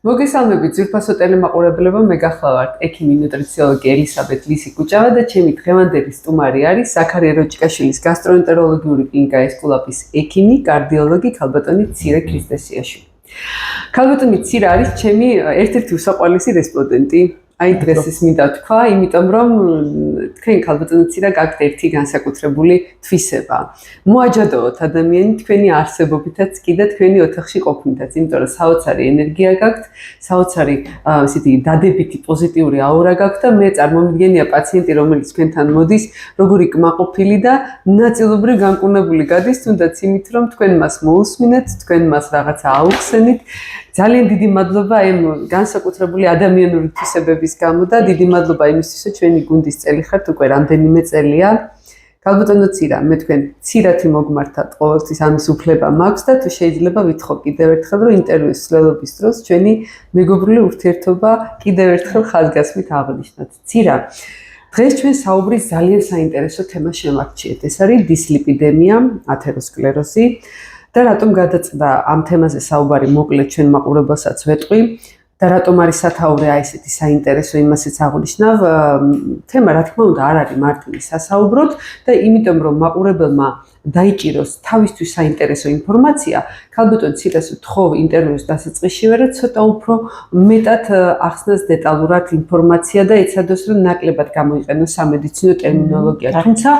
მოგესალმებით ძვირფასო ტელემაყურებლებო, მე გახლავართ ექიმი ნუტრიციოლოგი ელისაბედ ლისიკუჭავა და ჩემი დღევანდელი სტუმარი არის ზაქარია როჭკაშვილის გასტროენტეროლოგიური კლინიკა ესკულაპის ექიმი, კარდიოლოგი ქალბატონი ცირა ქრისტესიაშვილი. ქალბატონი ცირა არის ჩემი ერთ-ერთი უსაყვარლესი რესპონდენტი. Ai დღეს ის მინდა თქვა, იმიტომ რომ თქვენ ქალბატონი ცირა გაქვთ ერთი განსაკუთრებული თვისება. მოაჯადოოთ ადამიანი თქვენი არსებობითაც კი და თქვენი ოთახში ყოფნითაც, იმიტომ რომ საოცარი ენერგია გაქვთ, საოცარი ისეთი დადებითი პოზიტიური აურა გაქვთ და მე წარმომიდგენია პაციენტი, რომელიც თქვენთან მოდის, როგორი კმაყოფილი და ნაწილობრივ განკურნებული გადის, თუნდაც იმით, რომ თქვენ მას მოусმინეთ, თქვენ მას რაღაცა აუხსენით. ძალიან დიდი მადლობა ამ განსაკუთრებული ადამიანური თვისებების გამო და დიდი მადლობა იმისთვის, რომ ჩვენი გუნდის წელი ხართ უკვე რამდენიმე წელია. ქალბატონო ცირა, მე თქვენ ცირათი მოგმართათ ყოველთვის ამის უფლება მაქვს და თუ შეიძლება ვითხოვ კიდევ ერთხელ, რომ ინტერვიუს ცვლილობის დროს ჩვენი მეგობრული ურთიერთობა კიდევ ერთხელ ხაზგასმით აღნიშნოთ. ცირა, დღეს ჩვენ საუბრის ძალიან საინტერესო თემა შემარჩიეთ. ეს არის დისლიპიდემია, ათეროსკლეროზი. და რატომ გადაწყდა ამ თემაზე საუბარი მოკლედ ჩვენ მაყურებელსაც ვეტყვი და რატომ არის სათაური აი ესეთი საინტერესო იმასაც აღნიშნავ თემა რა თქმა უნდა არ არის მარტივი სასაუბროდ და იმიტომ რომ მაყურებელმა დაიჭიროს თავისთვის საინტერესო ინფორმაცია ქალბატონ ცირას ვთხოვ ინტერვიუს დასაწყისშივე რომ ცოტა უფრო მეტად ახსნას დეტალურად ინფორმაცია და ეცადოს რომ ნაკლებად გამოიყენოს სამედიცინო ტერმინოლოგია თუმცა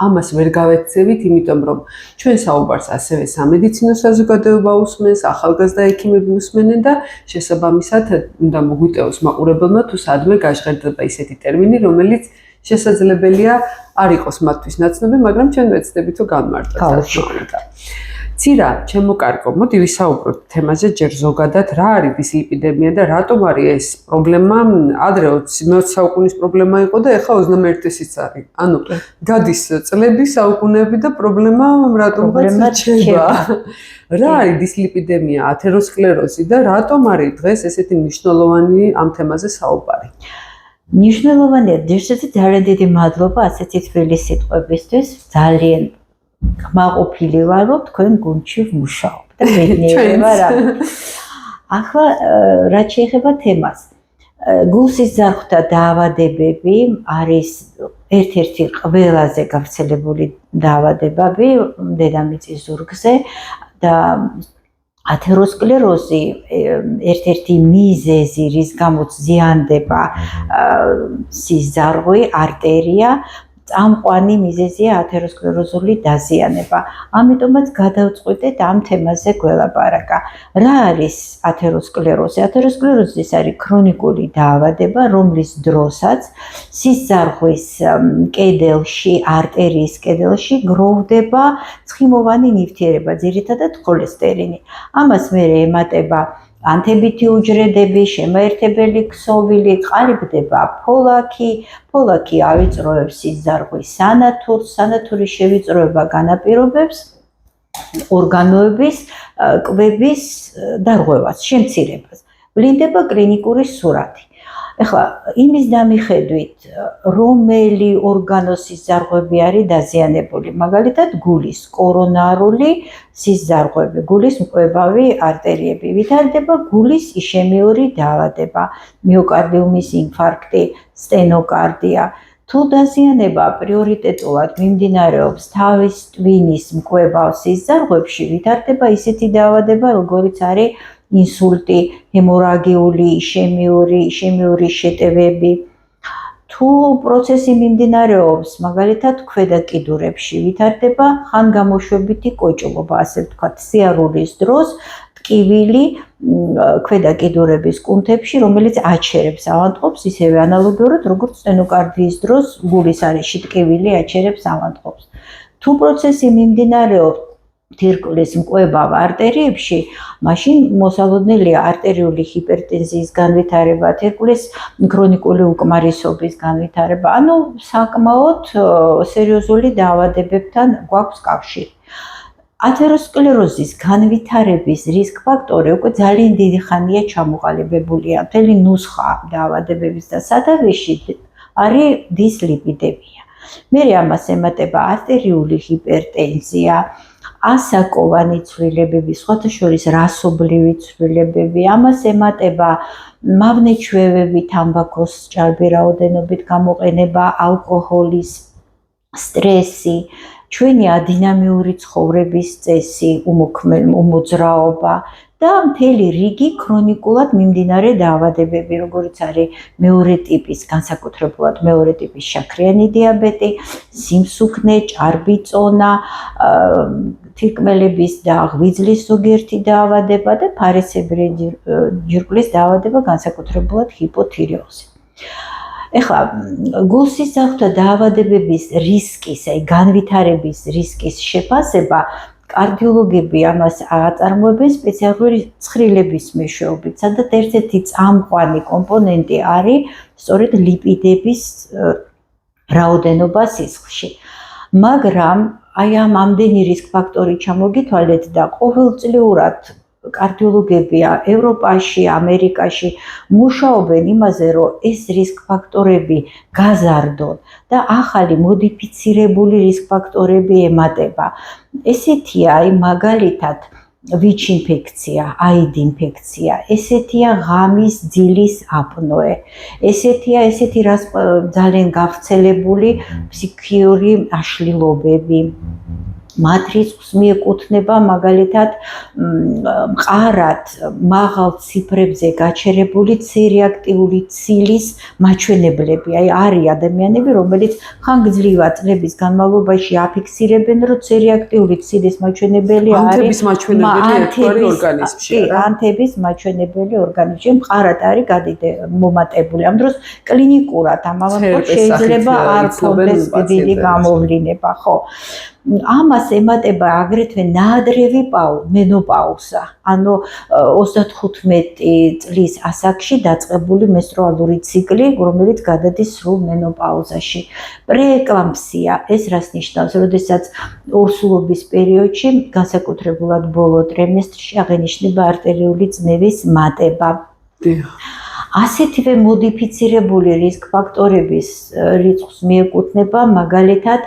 ამას ვერ გავექცევით იმიტომ რომ ჩვენ საუბარს ასევე სამედიცინო საზოგადოება უსმენს ახალგაზრდა ექიმები უსმენენ და შესაბამისად უნდა მოგვიტევოს მაყურებელმა თუ სადმე გაჟღერდება ისეთი ტერმინი რომელიც შესაძლებელია არ იყოს მათთვის ნაცნობი, მაგრამ ჩვენ ვეცდებით თუ განმარტოთ. ცირა, ჩემო კარგო, მოდი ვისაუბროთ თემაზე ჯერ ზოგადად, რა არის დისლიპიდემია და რატომ არის ეს პრობლემა? ადრე 20 საუკუნის პრობლემა იყო და ეხლა 21-ისიც არის. ანუ გადის წლები, საუკუნეები და პრობლემა რატომღაც რჩება. რა არის დისლიპიდემია, ათეროსკლეროზი და რატომ არის დღეს ესეთი მნიშვნელოვანი ამ თემაზე საუბარი? მნიშვნელოვანია, ძალიან დიდი მადლობა ასეთი თბილი სიტყვებისთვის. ძალიან კმაყოფილი ვარ, რომ თქვენ გუნდში ვმუშაობ და მეგობრები ვარ. ახლა რაც შეეხება თემას. გულსის ძარღვთა დაავადებები არის ერთ-ერთი ყველაზე გავრცელებული დაავადებები დედამიწის ზურგზე და ათეროსკლეროზი ერთ-ერთი მიზეზი, რის გამოც ზიანდება სიზარღვი, არტერია, წამყვანი მიზეზია ათეროსკლეროზული დაზიანება. ამიტომაც გადავწყვიტეთ ამ თემაზე გველაპარაკა. რა არის ათეროსკლეროზი? ათეროსკლეროზი ეს არის ქრონიკული დაავადება, რომლის დროსაც სიზარღვის კედელში, არტერიის კედელში გროვდება ცხიმოვანი ნივთიერება, ძირითადად ხოლესტერინი. ამას მერე ემატება ანთებითი უჯრედები, შემაერთებელი ქსოვილი, ყალიბდება ფოლაკი ავიწროებს სიზარღვის სანათურს, სანათურის შევიწროება განაპირობებს ორგანოების კვების დარღვევას, შემცირებას. ვლინდება კლინიკური სურათი. ეხლა იმის დამიხედვით, რომელი ორგანოს სიზარღვები არის დაზიანებული, მაგალითად გულის კორონარული სიზარღვები, გულის მკვებავი არტერიები, ვითარდება გულის იშემიური დაავადება, მიოკარდიუმის ინფარქტი, სტენოკარდია. თუ დაზიანება პრიორიტეტულად მიმდინარეობს თავის ტვინის მკვებავ სიზარღვებში, ვითარდება ისეთი დაავადება, როგორიც არის ინსულტი, ჰემორაგიული, იშემიური შეტევები. თუ პროცესი მიმდინარეობს, მაგალითად, ქვედა კიდურებში, ვითარდება ხანგამოშვებითი კოჭლობა, ასე ვთქვათ, სიარულის დროს ტკივილი ქვედა კიდურების კუნთებში, რომელიც აჩერებს ავანტყოფს, ისევე ანალოგიურად, როგორც სტენოკარდიის დროს გულის არეში ტკივილი აჩერებს ავანტყოფს. თუ პროცესი მიმდინარეობს თირკმლის მკვებავ არტერიებში, მაშინ მოსალოდნელია არტერიული ჰიპერტენზიის განვითარება, თირკმლის ქრონიკული უკმარისობის განვითარება, ანუ საკმაოდ სერიოზული დაავადებებთან გვაქვს კავშირი. ათეროსკლეროზის განვითარების რისკ ფაქტორი უკვე ძალიან დიდი ხანია ჩამოყალიბებულია. მთელი ნუსხა დაავადებების და სათავეში არის დისლიპიდემია. მერე ამას ემატება არტერიული ჰიპერტენზია, ასაკოვანი ცვლილებები, სხვათა შორის რასობრივი ცვლილებები, ამას ემატება მავნეჩვევები, თამბაქოს ჭარბი რაოდენობით გამოყენება, ალკოჰოლის, სტრესი, ჩვენი ადინამიური ცხოვრების წესი, უმოძრაობა და მთელი რიგი ქრონიკულად მიმდინარე დაავადებები, როგორც არის მეორე ტიპის, განსაკუთრებულად მეორე ტიპის შაქრიანი დიაბეტი, სიმსუქნე, ჭარბი წონა, თირკმელების და ღვიძლის ზოგიერთი დაავადება და ფარისებრი ჯირკვლის დაავადება, განსაკუთრებულად ჰიპოთირეოზი. ეხლა გულსისხლთა დაავადებების რისკის, აი განვითარების რისკის შეფასება კარდიოლოგები ამას აწარმოებენ სპეციალური ცხრილების მეშვეობით, სადაც ერთ-ერთი წამყვანი კომპონენტი არის სწორედ ლიპიდების რაოდენობა სისხლში. მაგრამ აი ამ ამდენი რისკ ფაქტორი ჩამოგითვალეთ და ყოველწლიურად კარდიოლოგები ევროპაში, ამერიკაში მუშაობენ იმაზე, რომ ეს რისკ ფაქტორები გაზარდონ და ახალი მოდიფიცირებული რისკ ფაქტორები ემატება. ესეთია, აი მაგალითად, ვიჩ ინფექცია, აიდ ინფექცია, ესეთია ღამის ძილის აპნოე, ესეთი ძალიან გავრცელებული ფსიქიური აშლილობები. მათ რისკს მიეკუთვნება მაგალითად მყარად მაღალ ციფრებზე გაჩერებული ცირეაქტიული ცილის მაჩვენებლები. აი არის ადამიანები, რომლებიც ხანგრძლივად წლების განმავლობაში აფიქსირებენ, რომ ცირეაქტიული ცილის მაჩვენებელი არის ანთების მაჩვენებელი ერთგვარი ორგანიზმში. ანთების მაჩვენებელი ორგანიზმში მყარად არის მომატებული. ამ დროს კლინიკურად ამავდროულად შეიძლება არ ფონდეს დიდი გამოვლინება, ხო? ამას ემატება აგრეთვე ნაადრევი მენოპაუზა, ანუ 35 წლის ასაკში დაწყებული მენსტრუალური ციკლი, რომელიც გადადის სრულ მენოპაუზაში. პრეეკლამპსია, ეს რას ნიშნავს, როდესაც ორსულობის პერიოდში, განსაკუთრებულად ბოლო ტრიმესტრში აღენიშნება არტერიული წნევის მატება. ასეთივე მოდიფიცირებული რისკ ფაქტორების რიცხვს მიეკუთვნება მაგალითად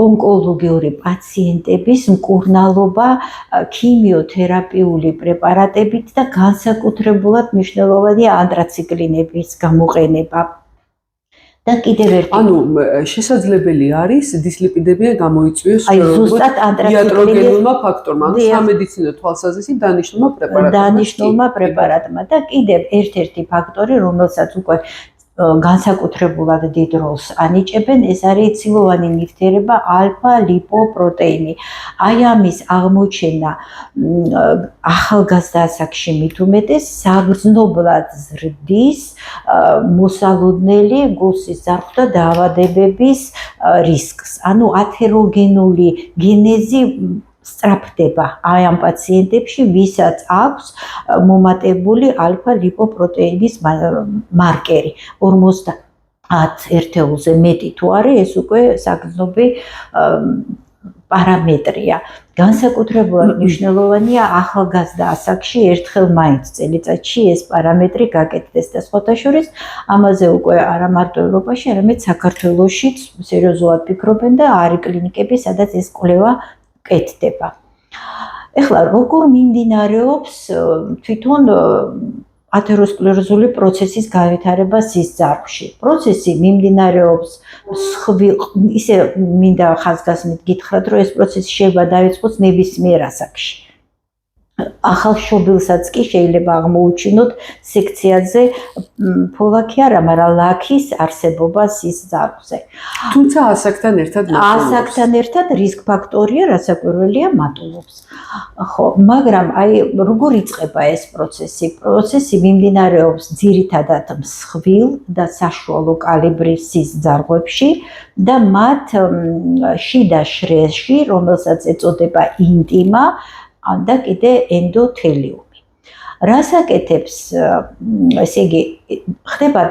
ონკოლოგიური პაციენტების მკურნალობა ქიმიოთერაპიული პრეპარატებით და განსაკუთრებულად მნიშვნელოვანია ანტრაციკლინების გამოყენება. და კიდევ ერთი ანუ შესაძლებელი არის დისლიპიდებია გამოიწვიოს ზუსტად იატროგენულმა ფაქტორმა, ანუ სამედიცინო თვალსაზრისით დანიშნულმა პრეპარატმა და კიდევ ერთ-ერთი ფაქტორი, რომელსაც უკვე განსაკუთრებულად დიდ როლს ანიჭებენ, ეს არის ცილოვანი ნივთიერება ალფა-ლიპოპროტეინი. აი ამის აღმოჩენა ახალგაზრდა ასაკში მით უმეტეს საგრძნობლად ზრდის მოსალოდნელი გულსისხლთა დაავადებების რისკს. ანუ ათეროგენული გენეზი სწრაფდება აი ამ პაციენტებში, ვისაც აქვს მომატებული ალფა-ლიპოპროტეინის მარკერი 50 ერთეულზე მეტი თუ არის, ეს უკვე საგრძნობი პარამეტრია. განსაკუთრებულად მნიშვნელოვანია ახალგაზრდა ასაკში ერთხელ მაინც წელიწადში ეს პარამეტრი გაკეთდეს და სხვათა შორის ამაზე უკვე არა მარტო ევროპაში, არამედ საქართველოშიც სერიოზულად ფიქრობენ და არის კლინიკები, სადაც ეს კვლევა კეთდება. ეხლა როგორ მიმდინარეობს თვითონ ათეროსკლეროზული პროცესის განვითარება სისხლძარღვში? პროცესი მიმდინარეობს ისე მინდა ხაზგასმით გითხრათ, რომ ეს პროცესი შეიძლება დაიწყოს ნებისმიერ ასაკში. ახალშობილსაც კი შეიძლება აღმოუჩინოთ სექციაზე ფოლაქი არა, მაგრამ ლაქის არსებობა სისხლძარღვზე. თუმცა ასაკთან ერთად რისკ ფაქტორია, რასაკვირველია მატულობს. ხო, მაგრამ აი როგორ იწყება ეს პროცესი? პროცესი მიმდინარეობს ძირითადად მსხვილ და საშუალო კალიბრის სისხლძარღვებში და მათ შიდა შრეში, რომელსაც ეწოდება ინტიმა, და კიდე ენდოთელიუმი. რას აკეთებს, ესე იგი, ხდება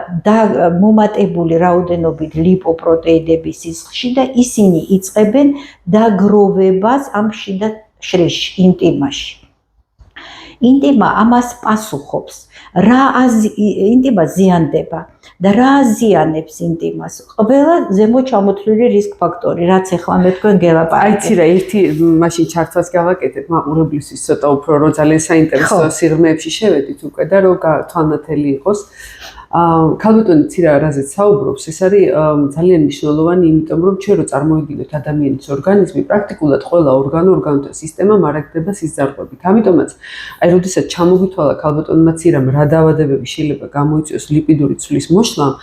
მომატებული რაოდენობით ლიპოპროტეინები სისხლში და ისინი იწყებენ დაგროვებას ამ შიდა შრეში, ინტიმაში. ინტიმა ამას პასუხობს. რა ინტიმა ზიანდება და რა აზიანებს ინტიმას? ყველა ზემოთ ჩამოთვლილი რისკ ფაქტორი, რაც ახლა მე თქვენ გელაპარაკეთ. აიცი რა, ერთი მაშინ ჩართვას გავაკეთებ მაყურებლისთვის ცოტა უფრო რომ ძალიან საინტერესო სიღრმეებში შევედით უკვე და რომ თვალნათელი იყოს. ქალბატონი ცირა რაზეც საუბრობს, ეს არის ძალიან მნიშვნელოვანი, იმიტომ რომ ჩვენ რო წარმოვიდგინოთ ადამიანის ორგანიზმი, პრაქტიკულად ყველა ორგანოთა სისტემა მარაგდება სიზარღვებით. ამიტომაც, აი, როდესაც ჩამოგვითვალა ქალბატონმა ცირამ რა დაავადებები შეიძლება გამოიწვიოს ლიპიდური ცვლის მოშლამ,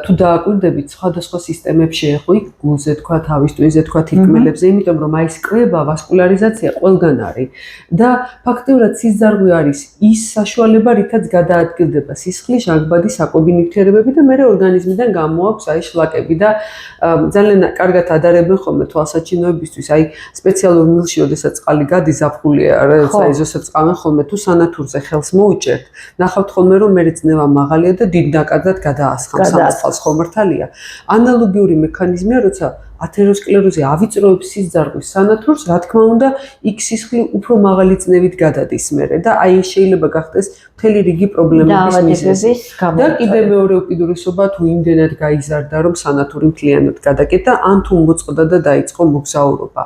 თუ დააკვირდებით სხვადასხვა სისტემებს შეეხო, იქ გულზე თქვა, თავის ტვინზე თქვა, თირკმელებზე, იმიტომ რომ აი ეს კრება, ვასკულარიზაცია ყველგან არის და ფაქტიურად სიზარღვე არის ის საშუალება, რითაც გადაადგილდება სისხლის ჟანგბადის ნივთიერებები და მეორე ორგანიზმიდან გამოაქვს აი შლაკები და ძალიან კარგად ადარებენ ხოლმე თვალსაჩინოებისთვის აი სპეციალურ მილში, როდესაც წყალი გადის ზაფხულია, როცა ეზოსაც ყავენ ხოლმე თუ სანათურზე ხელს მოუჭერთ, ნახავთ ხოლმე რომ მეწნევა მაღალია და დიდ ნაკადად გადაასხამს სამწალს ხომრთალია. ანალოგიური მექანიზმია, როცა ათეროსკლეროზი ავიწროებს სიზარღვის სანათურს, რა თქმა უნდა, იქ სისხლი უფრო მაღალი წნევით გადადის მერე და აი შეიძლება გახდეს მთელი რიგი პრობლემების მიზეზი. და კიდევ მეორე უკიდურესობა თუ იმდენად გაიზარდა, რომ სანათური მთლიანად გადაკეტა, ან თუ მოწყდა და დაიწყო მოგზაურობა.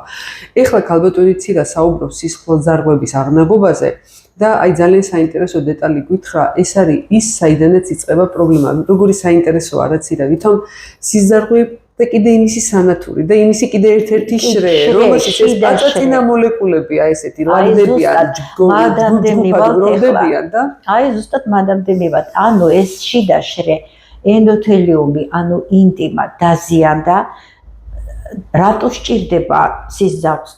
ეხლა ქალბატონი ცირა საუბრობს სისხლძარღვების აღნაგობაზე და აი ძალიან საინტერესო დეტალი გითხრა, ეს არის ის, საიდანაც იწყება პრობლემა. როგორი საინტერესოა რა ცირა, ვითომ სიზარღვე და კიდე იმისი სანათური და იმისი კიდე ერთ-ერთი შრე, რომელშიც ეს პაწაწინა მოლეკულები, აი ესეთი ლაგდებიან, ჯგუფებიან და აი ზუსტად მადამდე მივად. ანუ ეს შიდა შრე, ენდოთელიუმი, ანუ ინტიმა დაზიანდა. რატო სჭირდება სიზარღვს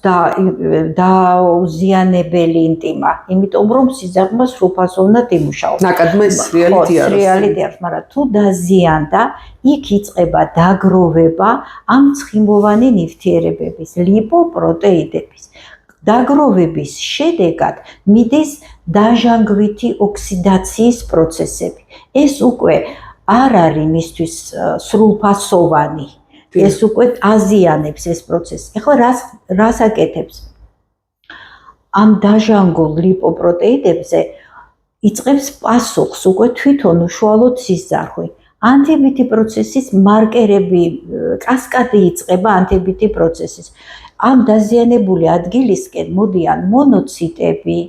დაუზიანებელი ინტიმა? იმიტომ რომ სიზარღვმა სრულფასოვნად იმუშაოს. ნაკადმა სრიალი დიაროს, მაგრამ თუ დაზიანდა, იქ იწყება დაგროვება ამ ცხიმოვანი ნივთიერებების, ლიპოპროტეიდების. დაგროვების შედეგად მიდის დაჟანგვითი ოქსიდაციის პროცესები. ეს უკვე არ არის მისთვის სრულფასოვანი. ეს უკვე აზიანებს ეს პროცესი. ეხლა რას აკეთებს? ამ დაჟანგულ ლიპოპროტეიდებზე იწყებს პასუხს უკვე თვითონ უშუალოდ სიზარღვი. ანთებითი პროცესის მარკერები, კასკადი იწყება ანთებითი პროცესის. ამ დაზიანებული ადგილისკენ მოდიან მონოციტები,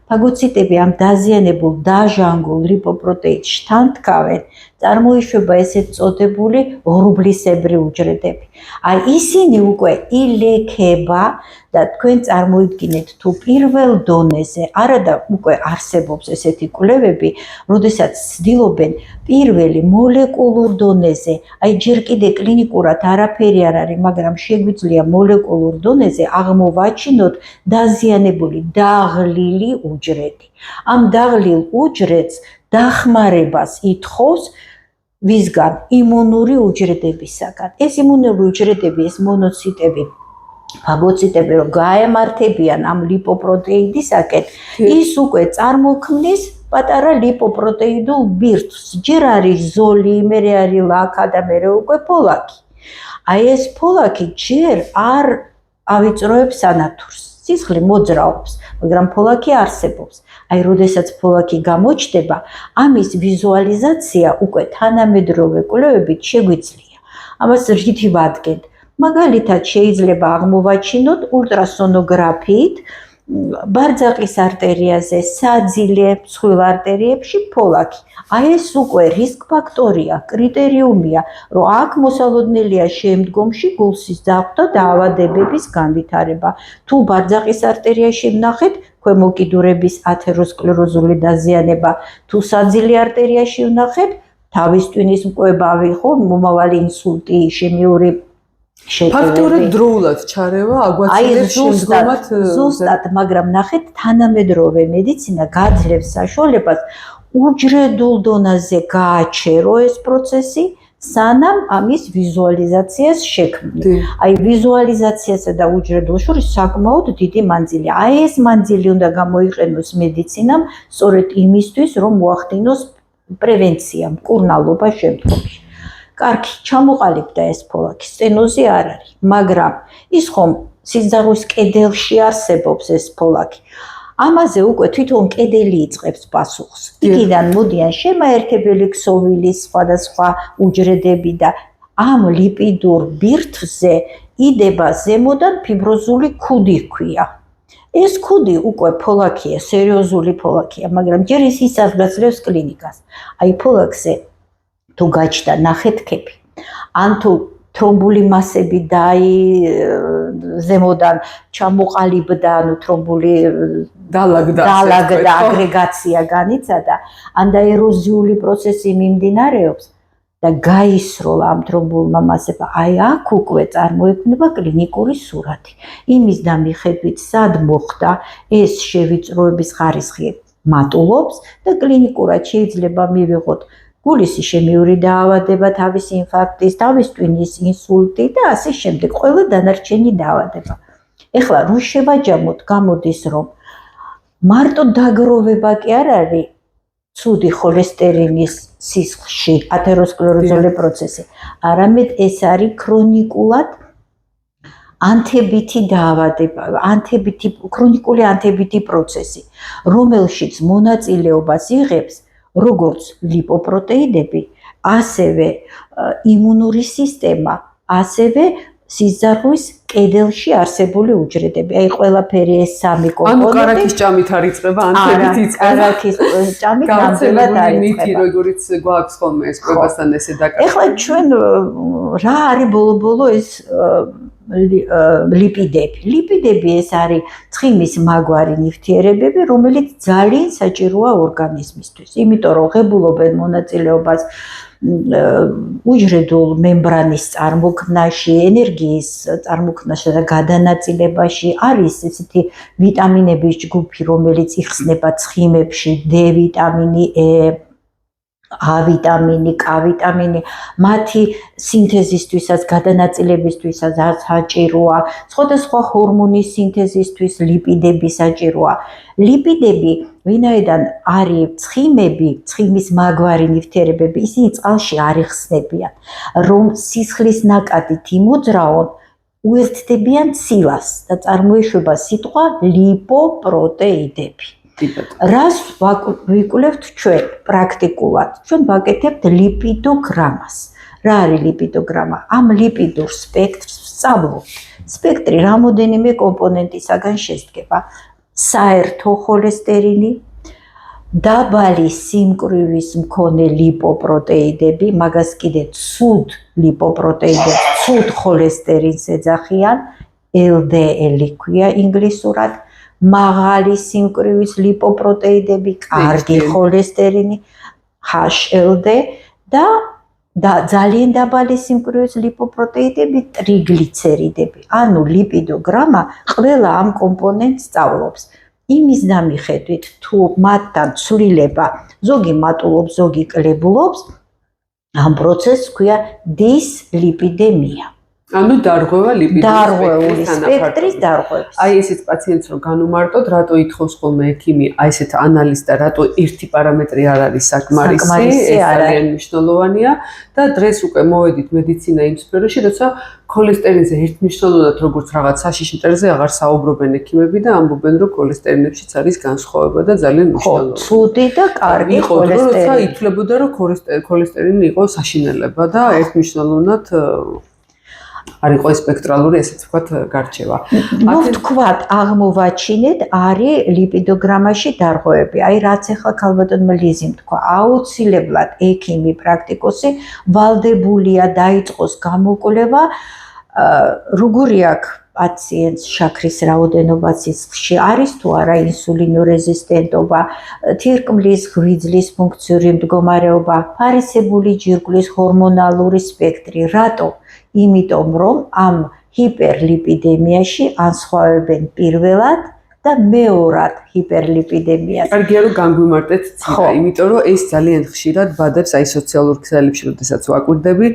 ფაგოციტები ამ დაზიანებულ დაჟანგულ ლიპოპროტეიდს შთანთქავენ, წარმოიშვება ესეთ წოდებული ღრუბლისებრი უჯრედები. აი ისინი უკვე ილექება და თქვენ წარმოიდგინეთ თუ პირველ დონეზე, არადა უკვე არსებობს ესეთი კვლევები, როდესაც ცდილობენ პირველი მოლეკულურ დონეზე, აი ჯერ კიდე კლინიკურად არაფერი არ არის, მაგრამ შეგვიძლია მოლეკულურ დონეზე აღმოვაჩინოთ დაზიანებული დაღლილი უჯრედი. ამ დაღლილ უჯრედს დახმარებას ითხოვს ვისგან? იმუნური უჯრედებისაგან. ეს იმუნური უჯრედები, ეს მონოციტები, ფაგოციტები რომ გაემართებიან ამ ლიპოპროტეიდისაკენ, ის უკვე წარმოქმნის პატარა ლიპოპროტეიდულ ბირთვს. ჯერ არის ზოლი, მერე არის ლაქა და მერე უკვე ფოლაკი. აი ეს ფოლაკი ჯერ არ ავიწროებს სანათურს. სისხლი მოძრაობს, მაგრამ ფოლაკი არსებობს. აი, როდესაც ფოლაკი გამოჩნდება, ამის ვიზუალიზაცია უკვე თანამედროვე კვლევებით შეგვიძლია. ამას რითი ვადგენთ? მაგალითად, შეიძლება აღმოვაჩინოთ ულტრასონოგრაფიით ბარძაყის არტერიაზე, საძილე, მსხვილ არტერიებში ფოლაკი. აი ეს უკვე რისკ ფაქტორია, კრიტერიუმია, რომ აქ მოსალოდნელია შემდგომში გულსიზრდაყვა და დაავადებების განვითარება. თუ ბარძაყის არტერიაში ვნახეთ ქვემო კიდურების ათეროსკლეროზული დაზიანება, თუ საძილე არტერიაში ვნახეთ თავის ტვინის მკვებავი, ხო, მომავალი ინსულტი, იშემიური ფაქტობრივად დროულად ჩარევა აგვაცილებს შემდგომად ზუსტად, მაგრამ ნახეთ თანამედროვე მედიცინა გაძლევს საშუალებას უჯრედულ დონეზე გააჩერო ეს პროცესი, სანამ ამის ვიზუალიზაციას შექმნი. აი ვიზუალიზაციასა და უჯრედულ შორის საკმაოდ დიდი მანძილია. აი ეს მანძილი უნდა გამოიყენოს მედიცინამ სწორედ იმისთვის, რომ მოახდინოს პრევენცია, მკურნალობა შემდგომში. კარგი, ჩამოყალიბდა ეს ფოლაკი, სტენოზი არ არის, მაგრამ ის ხომ სიზარუის კედელში არსებობს ეს ფოლაკი. ამაზე უკვე თვითონ კედელი იწყებს პასუხს. იქიდან მოდიან შემაერთებელი ქსოვილის სხვადასხვა უჯრედები და ამ ლიპიდურ ბირთვზე იდება ზემოდან ფიბროზული ქუდი ჰქვია. ეს ქუდი უკვე ფოლაკია, სერიოზული ფოლაკია, მაგრამ ჯერ ის ისაზღვრებს კლინიკას. აი ფოლაკზე თუ გაჩნდა ნახეთქები, ან თუ თრომბული მასები და აი ზემოდან ჩამოყალიბდა, ანუ თრომბული დალაგდა აგრეგაცია განიცადა, ან და ეროზიული პროცესი მიმდინარეობს და გაისროლა ამ თრომბულმა მასებმა, აი აქ უკვე წარმოიქმნება კლინიკური სურათი. იმის და მიხედვით სად მოხდა ეს შევიწროების ხარისხი მატულობს და კლინიკურად შეიძლება მივიღოთ გულის ისემიური დაავადება, თავის ინფარქტის, თავის ტვინის ინსულტი და ასე შემდეგ, ყველა დანარჩენი დაავადება. ეხლა რო შევაჯამოთ, გამოდის რომ მარტო დაგროვება კი არ არის ცუდი ხოლესტერინის სისხლში, ათეროსკლეროზული პროცესი, არამედ ეს არის ქრონიკულად ანთებითი დაავადება, ქრონიკული ანთებითი პროცესი, რომელშიც მონაწილეობას იღებს როგორც ლიპოპროტეიდები, ასევე იმუნური სისტემა, ასევე სიზარღვის კედელში არსებული უჯრედები. აი ყველაფერი ეს სამი კომპონენტი. ანუ კარაქის ჭამით არ იწყება, ანთებით იწყება. კარაქის ჭამით ნამდვილად არ მითი, როგორიც გვაქვს ხოლმე ეს კვებასთან ესე დაკავშირებული. ეხლა ჩვენ რა არის ბოლო-ბოლო ეს ლიპიდები. ლიპიდები ეს არის ცხიმის მაგვარი ნივთიერებები, რომელიც ძალიან საჭიროა ორგანიზმისთვის. იმიტომ რომ ღებულობენ მონაწილეობას უჯრედულ მემბრანის წარმოქმნაში, ენერგიის წარმოქმნაში და გადანაწილებაში. არის ესეთი ვიტამინების ჯგუფი, რომელიც იხსნება ცხიმებში, D ვიტამინი, E, A ვიტამინი, K ვიტამინი, მათი სინთეზისთვისაც, გადანაწილებისთვისაც საჭიროა, სხვადასხვა ჰორმონის სინთეზისთვის ლიპიდები საჭიროა. ლიპიდები, ვინაიდან არის ცხიმები, ცხიმის მაგვარი ნივთიერებები, ისინი წყალში არ იხსნებიან, რომ სისხლის ნაკადით იმოძრაონ, უერთდებიან ცილას და წარმოიშვება სიტყვა ლიპოპროტეიდები. რას ვიკვლევთ ჩვენ პრაქტიკულად? ჩვენ ვაკეთებთ ლიპიდოგრამას. რა არის ლიპიდოგრამა? ამ ლიპიდურ სპექტრს ვსწავლობთ. სპექტრი რამოდენიმე კომპონენტისაგან შედგება. საერთო ხოლესტერინი, დაბალი სიმკვრივის მქონე ლიპოპროტეიდები, მაგას კიდე ცუდ ლიპოპროტეიდებს, ცუდ ხოლესტერინს ეძახიან, LDL-ი ქვია ინგლისურად, მაღალი სიმკვრივის ლიპოპროტეიდები, კარგი ხოლესტერინი, HLD და ძალიან დაბალი სიმკვრივის ლიპოპროტეიდები, ტრიგლიცერიდები. ანუ ლიპიდოგრამა ყველა ამ კომპონენტს სწავლობს. იმის დამიხედვით, თუ მათთან ცვლილება ზოგი მატულობს, ზოგი კლებულობს, ამ პროცესს ქვია დისლიპიდემია. ანუ დარღვევა ლიპიდური სპექტრის დარღვევის. აი ესეც პაციენტს რომ განუმარტოთ, რატო ითხოვს ხოლმე ექიმი აი ესეთ ანალიზს და რატო ერთი პარამეტრი არ არის საკმარისი, ეს ძალიან მნიშვნელოვანია და დღეს უკვე მოვედით მედიცინა იმ სფეროში, როცა ქოლესტერინზე ერთმნიშვნელოვნად როგორც რაღაც საშიში მტერზე აღარ საუბრობენ ექიმები და ამბობენ, რომ ქოლესტერინებშიც არის განსხვავება და ძალიან მნიშვნელოვანია. ცუდი და კარგი ქოლესტერინი. როცა ითვლებოდა, რომ ქოლესტერინი იყო საშინელება და ერთმნიშვნელოვნად არ იყო სპექტრალური, ესეც ვთქვათ, გარჩევა. ნუ ვთქვათ, აღმოვაჩინეთ, არის ლიპიდოგრამაში დარღვევები. აი რაც ახლა ქალბატონმა ლიზიმ თქვა, აუცილებლად ექიმი, პრაქტიკოსი ვალდებულია დაიწყოს გამოკვლევა, როგორი აქვს პაციენტს შაქრის რაოდენობა სისხლში, არის თუ არა ინსულინორეზისტენტობა, თირკმლის, ღვიძლის ფუნქციური მდგომარეობა, ფარისებული ჯირკვლის ჰორმონალური სპექტრი. რატო? იმიტომ რომ ამ ჰიპერლიპიდემიაში ანსხვავებენ პირველად და მეორად ჰიპერლიპიდემიას. კარგია რომ განგვიმარტეთ ცირა, იმიტომ რომ ეს ძალიან ხშირად ბადებს აი სოციალურ ქსელებში, როდესაც ვაკვირდები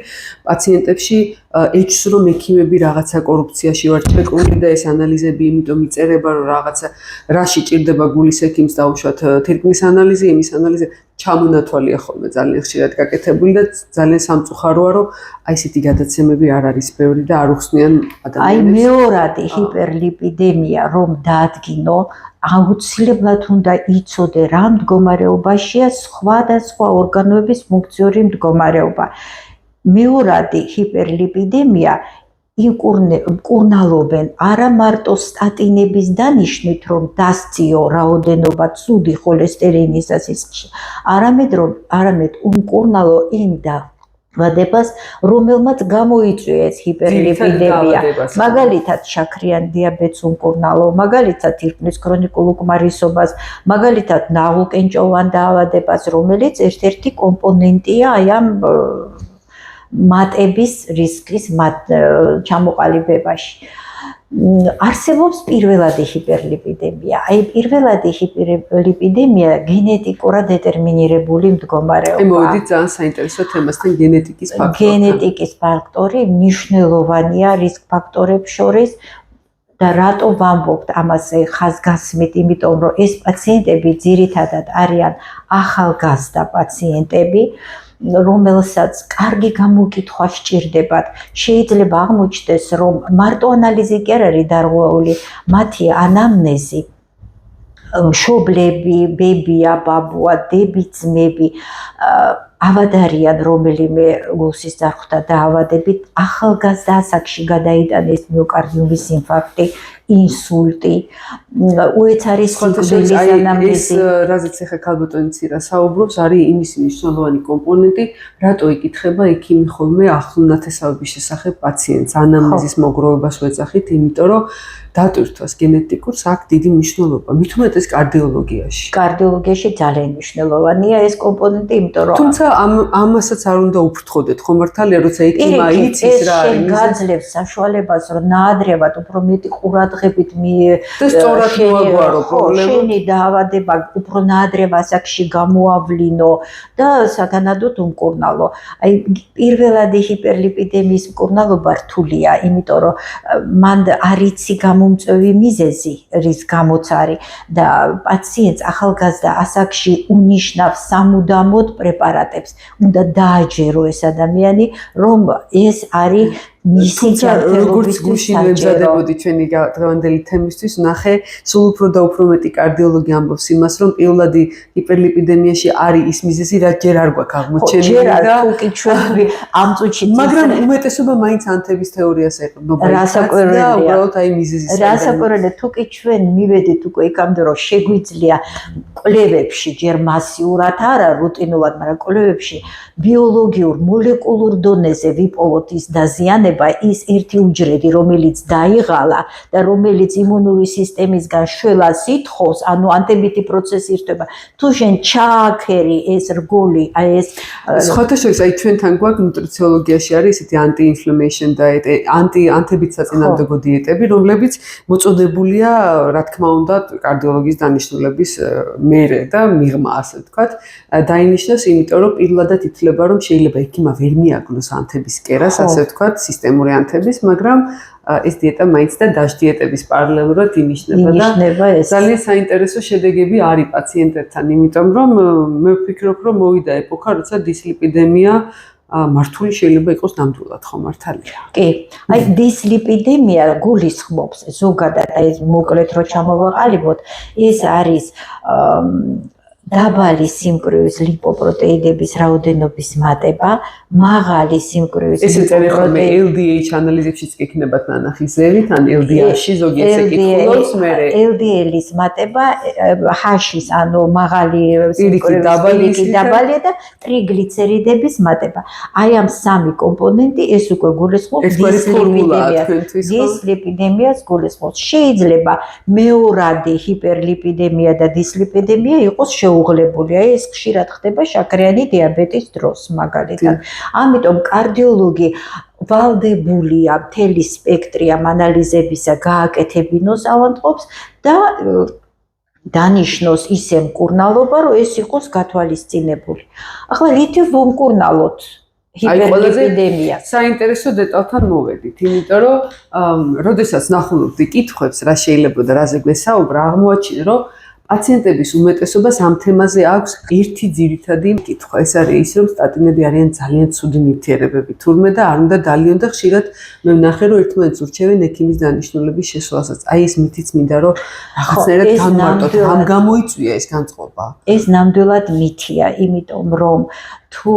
პაციენტებში ეჭვს რომ ექიმები რაღაცა კორუფციაში ვარ ჩეკული და ეს ანალიზები იმიტომ იწერება რომ რაღაცა რაში ჭირდება გულის ექიმს დაუშვათ თირკმლის ანალიზი, იმის ანალიზი ჩამონათვალია ხოლმე ძალიან ხშირად გაკეთებული და ძალიან სამწუხაროა, რომ აი ესეთი გადაცემები არ არის ბევრი და არ უხსნიან ადამიანებს. აი მეორადი ჰიპერლიპიდემია რომ დაადგინო, აუცილებლად უნდა იცოდე რა მდგომარეობაშია სხვადასხვა ორგანოების ფუნქციური მდგომარეობა. მეორადი ჰიპერლიპიდემია მკურნალობენ არა მარტო სტატინების დანიშნით, რომ დასციო რაოდენობა ცუდი ხოლესტერინის სისქში, არამედ უმკურნალო იმ დაავადებას, რომელმაც გამოიწვია ეს ჰიპერლიპიდემია. მაგალითად, შაქრიან დიაბეტს უმკურნალო, მაგალითად, ირგმის ქრონიკულ უკმარისობას, მაგალითად, ნაღვლკენჭოვან დაავადებას, რომელიც ერთ-ერთი კომპონენტია აი ამ მატების რისკის ჩამოყალიბებაში. არსებობს პირველადი ჰიპერლიპიდემია. აი პირველადი ჰიპერლიპიდემია გენეტიკურად დეტერმინირებული მდგომარეობა. მოვიდით ძალიან საინტერესო თემასთან, გენეტიკის ფაქტორი. გენეტიკის ფაქტორი მნიშვნელოვანია რისკ ფაქტორებს შორის და რატო ვამბობთ ამას ხაზგასმით, იმიტომ რომ ეს პაციენტები ძირითადად არიან ახალგაზრდა პაციენტები, რომელსაც კარგი გამოკითხვა სჭირდებათ. შეიძლება აღმოჩნდეს, რომ მარტო ანალიზი კი არ არის დარღვეული, მათი ანამნეზი, მშობლები, ბებია, ბაბუა, დებიც-ძმები ავადარიან რომელიმე გულსის ძარღვთა დაავადებით, ახალგაზრდა ასაკში გადაიტანეს მიოკარდიუმის ინფარქტი, ინსულტი, უეცარი სიკვდილის ანამნეზი. ეს რაზეც ახლა ქალბატონი ცირა საუბრობს, არის იმის მნიშვნელოვანი კომპონენტი, რატო იკითხება ექიმი ხოლმე ახლონათესავების შესახებ პაციენტს, ანამნეზის მოგროვებას ვეძახით, იმიტომ რომ დატვირთვას გენეტიკურს აქვს დიდი მნიშვნელობა, მით უმეტეს კარდიოლოგიაში. კარდიოლოგიაში ძალიან მნიშვნელოვანია ეს კომპონენტი, იმიტომ რომ თუმცა ამასაც არ უნდა უფრთხოდეთ, ხო მართალია, როცა ექიმა იცის რა არის. ეს გაძლევს საშუალებას, რომ ნაადრევად უფრო მეტი ყურადღებით და სწორად მოაგვარო პრობლემა. შენი დაავადება უფრო ნაადრევ ასაკში გამოავლინო და საგანადოდ უმკურნალო. აი პირველადი ჰიპერლიპიდემიის მკურნალობა რთულია, იმიტომ რომ მან არ იცი მომწვევი მიზეზი, რის გამოც არის და პაციენტს ახალგაზრდა ასაკში უნიშნავს სამუდამოდ პრეპარატებს. უნდა დააჯერო ეს ადამიანი, რომ ეს არის მისი როგორც გუშინ ვემზადებოდი ჩვენი დღევანდელი თემისთვის, ნახე, სულ უფრო და უფრო მეტი კარდიოლოგი ამბობს იმას, რომ პირველადი ჰიპერლიპიდემიაში არის ის მიზეზი, რაც ჯერ არ გვაქვს აღმოჩენილი და თუკი ჩვენი ამ წუთში მაგრამ უმეტესობა მაინც ანთების თეორიას ეყრდნობა. რასაკვირველია. უბრალოდ აი მიზეზის. რასაკვირველია, თუკი ჩვენ მივედით უკვე იქამდე, რომ შეგვიძლია კვლევებში, ჯერ მასიურად არა, რუტინულად, მაგრამ კვლევებში ბიოლოგიურ, მოლეკულურ დონეზე ვიპოვოთ ის დაზიანება, ის ერთი უჯრედი, რომელიც დაიღალა და რომელიც იმუნური სისტემისგან შველას ითხოვს, ანუ ანტიბიოტიკი პროცესი ირთვება. თუ შენ ჩააქერი ეს რგოლი, აი ეს სხვათა შორის აი ჩვენთან გვაქვს ნუტრიციოლოგიაში არის ესეთი anti-inflammation diet, ანტიბიოტიკ საწინააღმდეგო დიეტები, რომლებიც მოწოდებულია, რა თქმა უნდა, კარდიოლოგიის დანიშნულების მერე და მიღმა, ასე ვთქვათ, დაინიშნოს, იმიტომ რომ პირველადად ითვლება, რომ შეიძლება ექიმა ვერ მიაგნოს ანთების კერას, ასე ვთქვათ, სისტემური ანთების, მაგრამ ეს დიეტა მაინც და დაშდიეტების პარალელურად ინიშნება და ძალიან საინტერესო შედეგები არის პაციენტებთან, იმიტომ რომ მე ვფიქრობ, რომ მოვიდა ეპოქა, როცა დისლიპიდემია მართული შეიძლება იყოს ნამდვილად, ხო მართალია. კი, აი დისლიპიდემია გულისხმობს ზოგადად, აი მოკლედ რო ჩამოვაყალიბოთ, ეს არის დაბალი სიმკვრივის ლიპოპროტეიდების რაოდენობის მატება, მაღალი სიმკვრივის ლიპოპროტეიდები LDH ანალიზებშიც იქნებათ ნანახი ზევით, ან LDH-ში ზოგიერთი ეკითხულობს, მერე LDL-ის მატება, H-ის, ანუ მაღალი სიმკვრივის დაბალი და ტრიგლიცერიდების მატება. აი ამ სამი კომპონენტი ეს უკვე გულისხმობს დისლიპიდემიას გულისხმობს. შეიძლება მეორადი ჰიპერლიპიდემია და დისლიპიდემია იყოს შეუღლებული. აი ეს ხშირად ხდება შაქრიანი დიაბეტის დროს მაგალითად. ამიტომ კარდიოლოგი ვალდებულია მთელი სპექტრი ამ ანალიზებისა გააკეთებინოს ავადმყოფს და დანიშნოს ისე მკურნალობა, რომ ეს იყოს გათვალისწინებული. ახლა რითი ვუმკურნალოთ ჰიპერლიპიდემია? საინტერესო დეტალთან მოვედით, იმიტომ რომ როდესაც ნახულობდი კითხვებს, რა შეიძლება და რაზე გვესაუბრა, აღმოაჩინე, რომ პაციენტების უმეტესობას ამ თემაზე აქვს ერთი ძირითადი კითხვა. ეს არის ის, რომ სტატინები არიან ძალიან ცუდი ნივთიერებები. თურმე და არ უნდა დალიონ და ხშირად მე ვნახე, რომ ერთმანეთს ურჩევენ ექიმის დანიშნულების შესვლასაც. აი ეს მითიც მინდა, რომ რაღაცნაირად განმარტოთ, ამ გამოიწვია ეს განწყობა. ეს ნამდვილად მითია, იმიტომ რომ თუ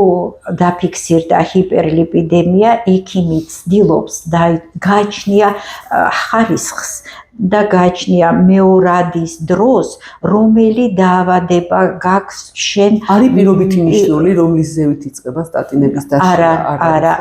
დაფიქსირდა ჰიპერლიპიდემია, ექიმი ცდილობს და გააჩნია ხარისხს და გააჩნია მეორადის დროს, რომელი დაავადება გაქვს შენ. არის პირობითი ნიშნული, რომლის ზევით იწყება სტატინების დაშლა? არა,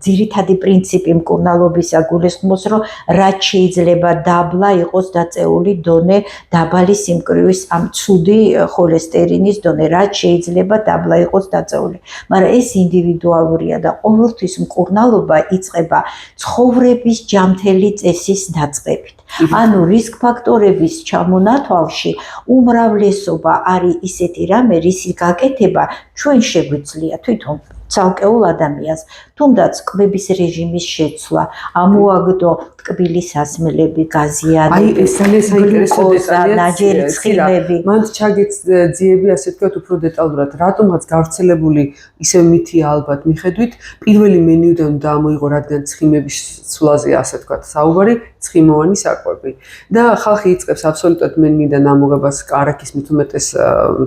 ძირითადი პრინციპი მკურნალობისა გულისხმობს, რომ რაც შეიძლება დაბლა იყოს დაწეული დონე დაბალი სიმკვრივის ამ ცუდი ხოლესტერინის დონე, რაც შეიძლება დაბლა იყოს დაწეული. მაგრამ ეს ინდივიდუალურია და ყოველთვის მკურნალობა იწყება ცხოვრების ჯანმრთელი წესის დაწყებით. ანუ რისკ ფაქტორების ჩამონათვალში უმრავლესობა არის ისეთი რამე, რისი გაკეთება ჩვენ შეგვიძლია თვითონ ცალკეულ ადამიანს, თუნდაც კვების რეჟიმის შეცვლა, ამოაგდო ტკბილის ასმელები, გაზიანები, აი ეს ძალიან საინტერესო დეტალია, ნაჯერი ცხიმები. მან ჩაგეძიები ასე ვთქვათ უფრო დეტალურად, რატომაც გავრცელებული ისევ მითია ალბათ მიხედვით, პირველი მენიუდან უნდა ამოიღო, რადგან ცხიმების ცვლაზე ასე ვთქვათ საუბარი, ცხიმოვანი საკვები. და ხალხი იწყებს აბსოლუტურად მენიუდან ამოღებას კარაქის მით უმეტეს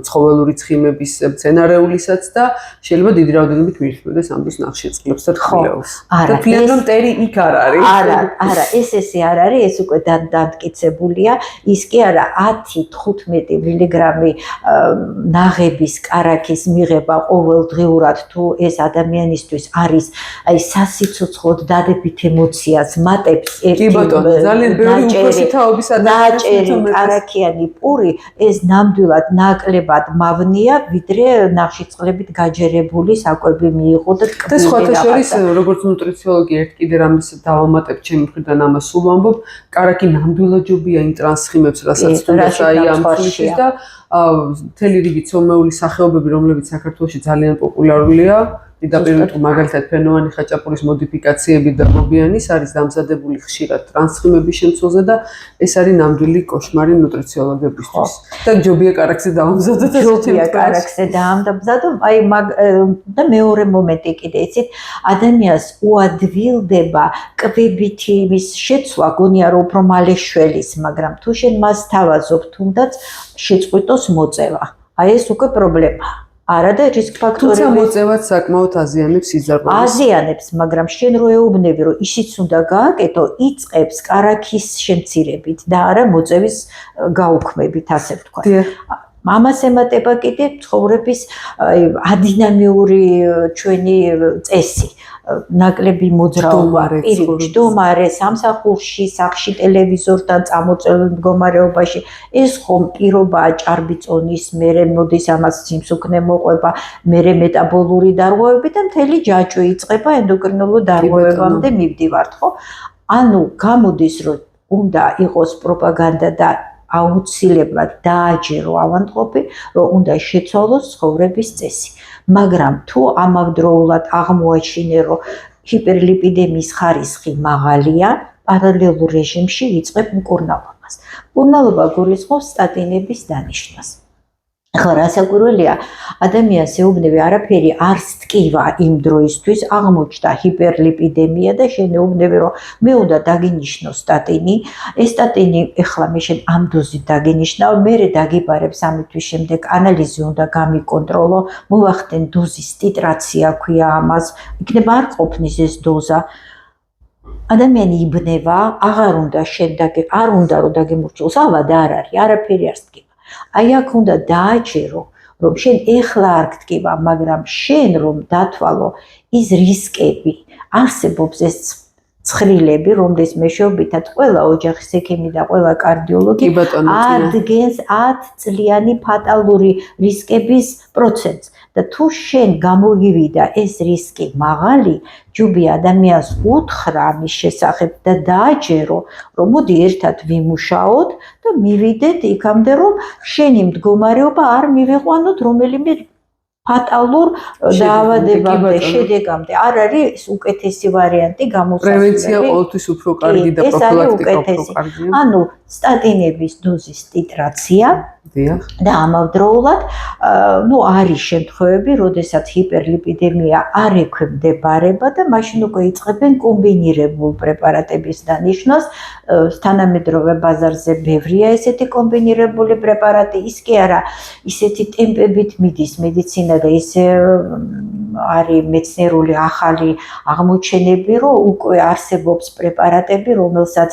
ცხოველური ცხიმების მცენარეულისაც და შეიძლება დიდი რაოდენობით მიირთმევდეს ამ დროს ნახშირწყლებს და თხილეულს. და თვლიან რომ ტერი იქ არ არის. არა, ესე არ არის, ეს უკვე დამტკიცებულია. ის კი არა 10-15 მილიგრამი ნაღების კარაქის მიღება ყოველდღიურად თუ ეს ადამიანისთვის არის აი სასიცოცხლოდ დადებით ემოციას მატებს ერთი ძალიან ბევრი უფროსი თაობის ნაჭერი კარაქიანი პური ეს ნამდვილად ნაკლებად მავნია, ვიდრე ნახშირწყლებით გაჯერებული საკვები მიიღო და ტკბილი სხვათა შორის როგორც ნუტრიციოლოგი ერთ კიდე რამის დავამატებ ჩემი მხრიდან ამას სულ ვამბობ, კარაქი ნამდვილად ჯობია იმ ტრანსხიმებს, რასაც თუნდაც აი ამ ხილიშის და მთელი რიგი ცომეული სახეობები, რომლებიც საქართველოში ძალიან პოპულარულია. დიდაპირებით მაგალითად ფენოვანი ხაჭაპურის მოდიფიკაციები და მობიანის არის დამზადებული ხშირად ტრანსხიმების შემცველზე და ეს არის ნამდვილი კოშმარი ნუტრიციოლოგებისთვის. და ჯობია კარაქზე დავამზადოთ ეს ჯობია კარაქზე დაამზადო, აი და მეორე მომენტი კიდე იცით, ადამიანს უადვილდება კვებითი იმის შეცვლა, გონია რომ უფრო მალე შველის, მაგრამ თუ შენ მას თავაზობ, თუნდაც შეწყვიტოს მოწევა. აი ეს უკვე პრობლემაა. არა და რისკ ფაქტორები. თუმცა მოწევაც საკმაოდ აზიანებს სიზარბოს. აზიანებს, მაგრამ შენ რო ეუბნები, რომ ისიც უნდა გააკეთო, იწყებს კარაქის შემცირებით და არა მოწევის გაუქმებით, ასე ვთქვა. ამას ემატება კიდე ცხოვრების ადინამიური ჩვენი წესი. ნაკლები მოძრაობა, მდგომარე სამსახურში, სახლში ტელევიზორთან წამოწეულ მდგომარეობაში, ეს ხომ პირობაა ჭარბიწონის, მერე მოდის ამას სიმსუქნე მოყვება, მერე მეტაბოლური დარღვევები და მთელი ჯაჭვი იწყება ენდოკრინოლოგ დარღვევებამდე მივდივართ, ხო? ანუ გამოდის, რომ უნდა იყოს პროპაგანდა და აუცილებლად დააჯერო ავადმყოფი, რომ უნდა შეცვალოს ცხოვრების წესი. მაგრამ თუ ამავდროულად აღმოაჩინე, რომ ჰიპერლიპიდემიის ხარისხი მაღალია, პარალელურ რეჟიმში იწყებ მკურნალობას. მკურნალობა გულისხმობს სტატინების დანიშვნას. ახლა რასაკვირველია, ადამიანს ეუბნები არაფერი არ სტკივა იმ დროისთვის, აღმოჩნდა ჰიპერლიპიდემია და შენ ეუბნები, რომ მე უნდა დაგინიშნო სტატინი, ეს სტატინი ეხლა მე შენ ამ დოზით დაგინიშნავ, მერე დაგიბარებ 3 თვის შემდეგ ანალიზი უნდა გამიკონტროლო, მოვახდენ დოზის ტიტრაცია ქვია ამას, იქნება არ ყოფნის ეს დოზა. ადამიანი იბნება, აღარ უნდა შენ არ უნდა რომ დაგემორჩილოს, ავად არ არის, არაფერი არ სტკივა. აი აქ უნდა დააჯერო, რომ შენ ეხლა არ გტკივა, მაგრამ შენ რომ დათვალო ის რისკები, არსებობს ეს ცხრილები, რომლის მეშვეობითად ყველა ოჯახის ექიმი და ყველა კარდიოლოგი ადგენს 10 წლიანი ფატალური რისკების პროცენტს. და თუ შენ გამოგივიდა ეს რისკი მაღალი, ჯობია ადამიანს უთხრა ამის შესახებ და დააჯერო, რომ მოდი ერთად ვიმუშაოთ და მივიდეთ იქამდე, რომ შენი მდგომარეობა არ მივიყვანოთ რომელიმე ფატალურ დაავადებამდე, შედეგამდე. არ არის უკეთესი ვარიანტი გამოსასვლელი. პრევენცია ყოველთვის უფრო კარგი და პროფილაქტიკა უფრო კარგია. ანუ სტატინების დოზის ტიტრაცია დიახ. და ამავდროულად არის შემთხვევები, როდესაც ჰიპერლიპიდემია არ ექვემდებარება და მაშინ უკვე იწყებენ კომბინირებულ პრეპარატების დანიშნვას. თანამედროვე ბაზარზე ბევრია ესეთი კომბინირებული პრეპარატი, ის კი არა ისეთი ტემპებით მიდის მედიცინა და ისე არის მეცნიერული ახალი აღმოჩენები, რომ უკვე არსებობს პრეპარატები, რომელსაც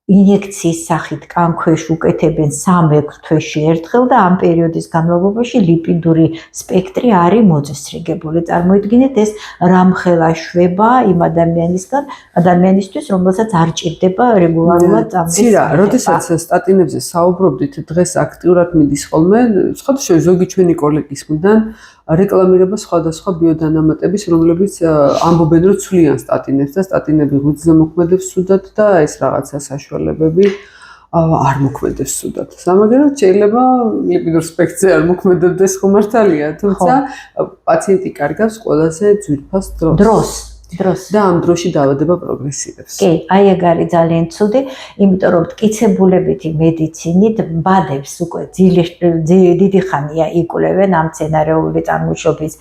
ინიექციის სახით კანქვეშ უკეთებენ 3-6 თვეში ერთხელ და ამ პერიოდის განმავლობაში ლიპიდური სპექტრი არის მოწესრიგებული. წარმოიდგინეთ, ეს რამხელა შვება იმ ადამიანისთვის, რომელსაც არ ჭირდება რეგულარულად წამდეს. ცირა, როდესაც სტატინებზე საუბრობდით, დღეს აქტიურად მიდის ხოლმე, სხვადასხვა ზოგი ჩვენი კოლეგის მხრიდან რეკლამირება სხვადასხვა ბიოდანამატების, რომლებიც ამბობენ, რომ ცვლიან სტატინებს და სტატინები ღვიძლზე მოქმედებს ცუდად და ეს რაღაცა საშუალებები არ მოქმედებს ცუდად. სამაგერად შეიძლება ლიპიდურ სპექტრზე არ მოქმედებდეს ხომართალია, თუმცა პაციენტი კარგავს ყველაზე ძვირფას დროს. და ამ დროში დაავადება პროგრესირებს. კი, აი ეგ არის ძალიან ცუდი, იმიტომ რომ მტკიცებულებითი მედიცინით ბადებს უკვე დიდი ხანია იკვლევენ ამ მცენარეული წარმოშობის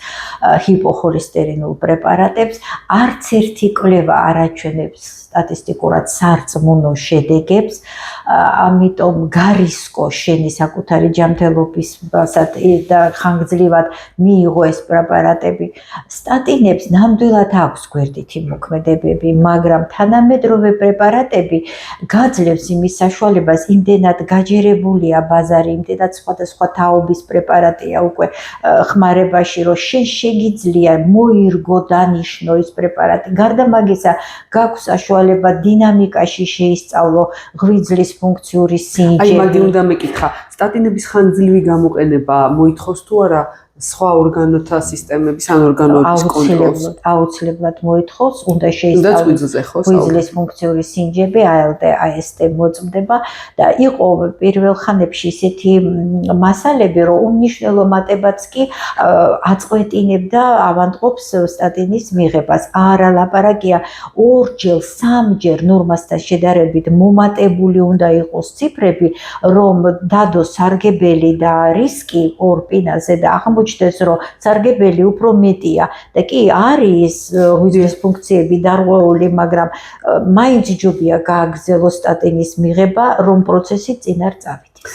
ჰიპოხოლესტერინულ პრეპარატებს. არც ერთი კვლევა არ აჩვენებს სტატისტიკურად სარწმუნო შედეგებს, ამიტომ გარისკო შენი საკუთარი ჯანმრთელობისასაც და ხანგრძლივად მიიღო ეს პრეპარატები. სტატინებს ნამდვილად აქვს გვერდითი მოქმედებები, მაგრამ თანამედროვე პრეპარატები გაძლევს იმის საშუალებას, იმდენად გაჯერებულია ბაზარი, იმდენად სხვადასხვა თაობის პრეპარატია უკვე ხმარებაში, რომ შენ შეგიძლია მოირგო დანიშნო ის პრეპარატი. გარდა მაგისა, გაქვს საშუალება დინამიკაში შეისწავლო ღვიძლის ფუნქციური სინჯები. აი, მაგ უნდა მეკითხა, სტატინების ხანგრძლივი გამოყენება მოითხოვს თუ არა სხვა ორგანოთა სისტემების ან ორგანოების კონტროლს? აუცილებლად მოითხოვს, უნდა შეისწავლოს ღვიძლის ფუნქციური სინჯები, ALT, AST მოწმდება და იყო პირველ ხანებში ისეთი მასალები, რომ უმნიშვნელო მატებაც კი აწყვეტინებდა ავადმყოფს სტატინის მიღებას. არა ლაპარაკია, 2-ჯერ, 3-ჯერ ნორმასთან შედარებით მომატებული უნდა იყოს ციფრები, რომ დადოს სარგებელი და რისკი ორპინაზე და აღმოჩნდეს, რომ სარგებელი უფრო მეტია და კი არის ღვიძლის ფუნქციები დარღვეული, მაგრამ მაინც ჯობია გააგრძელოს სტატინის მიღება, რომ პროცესი წინ არ წავიდეს.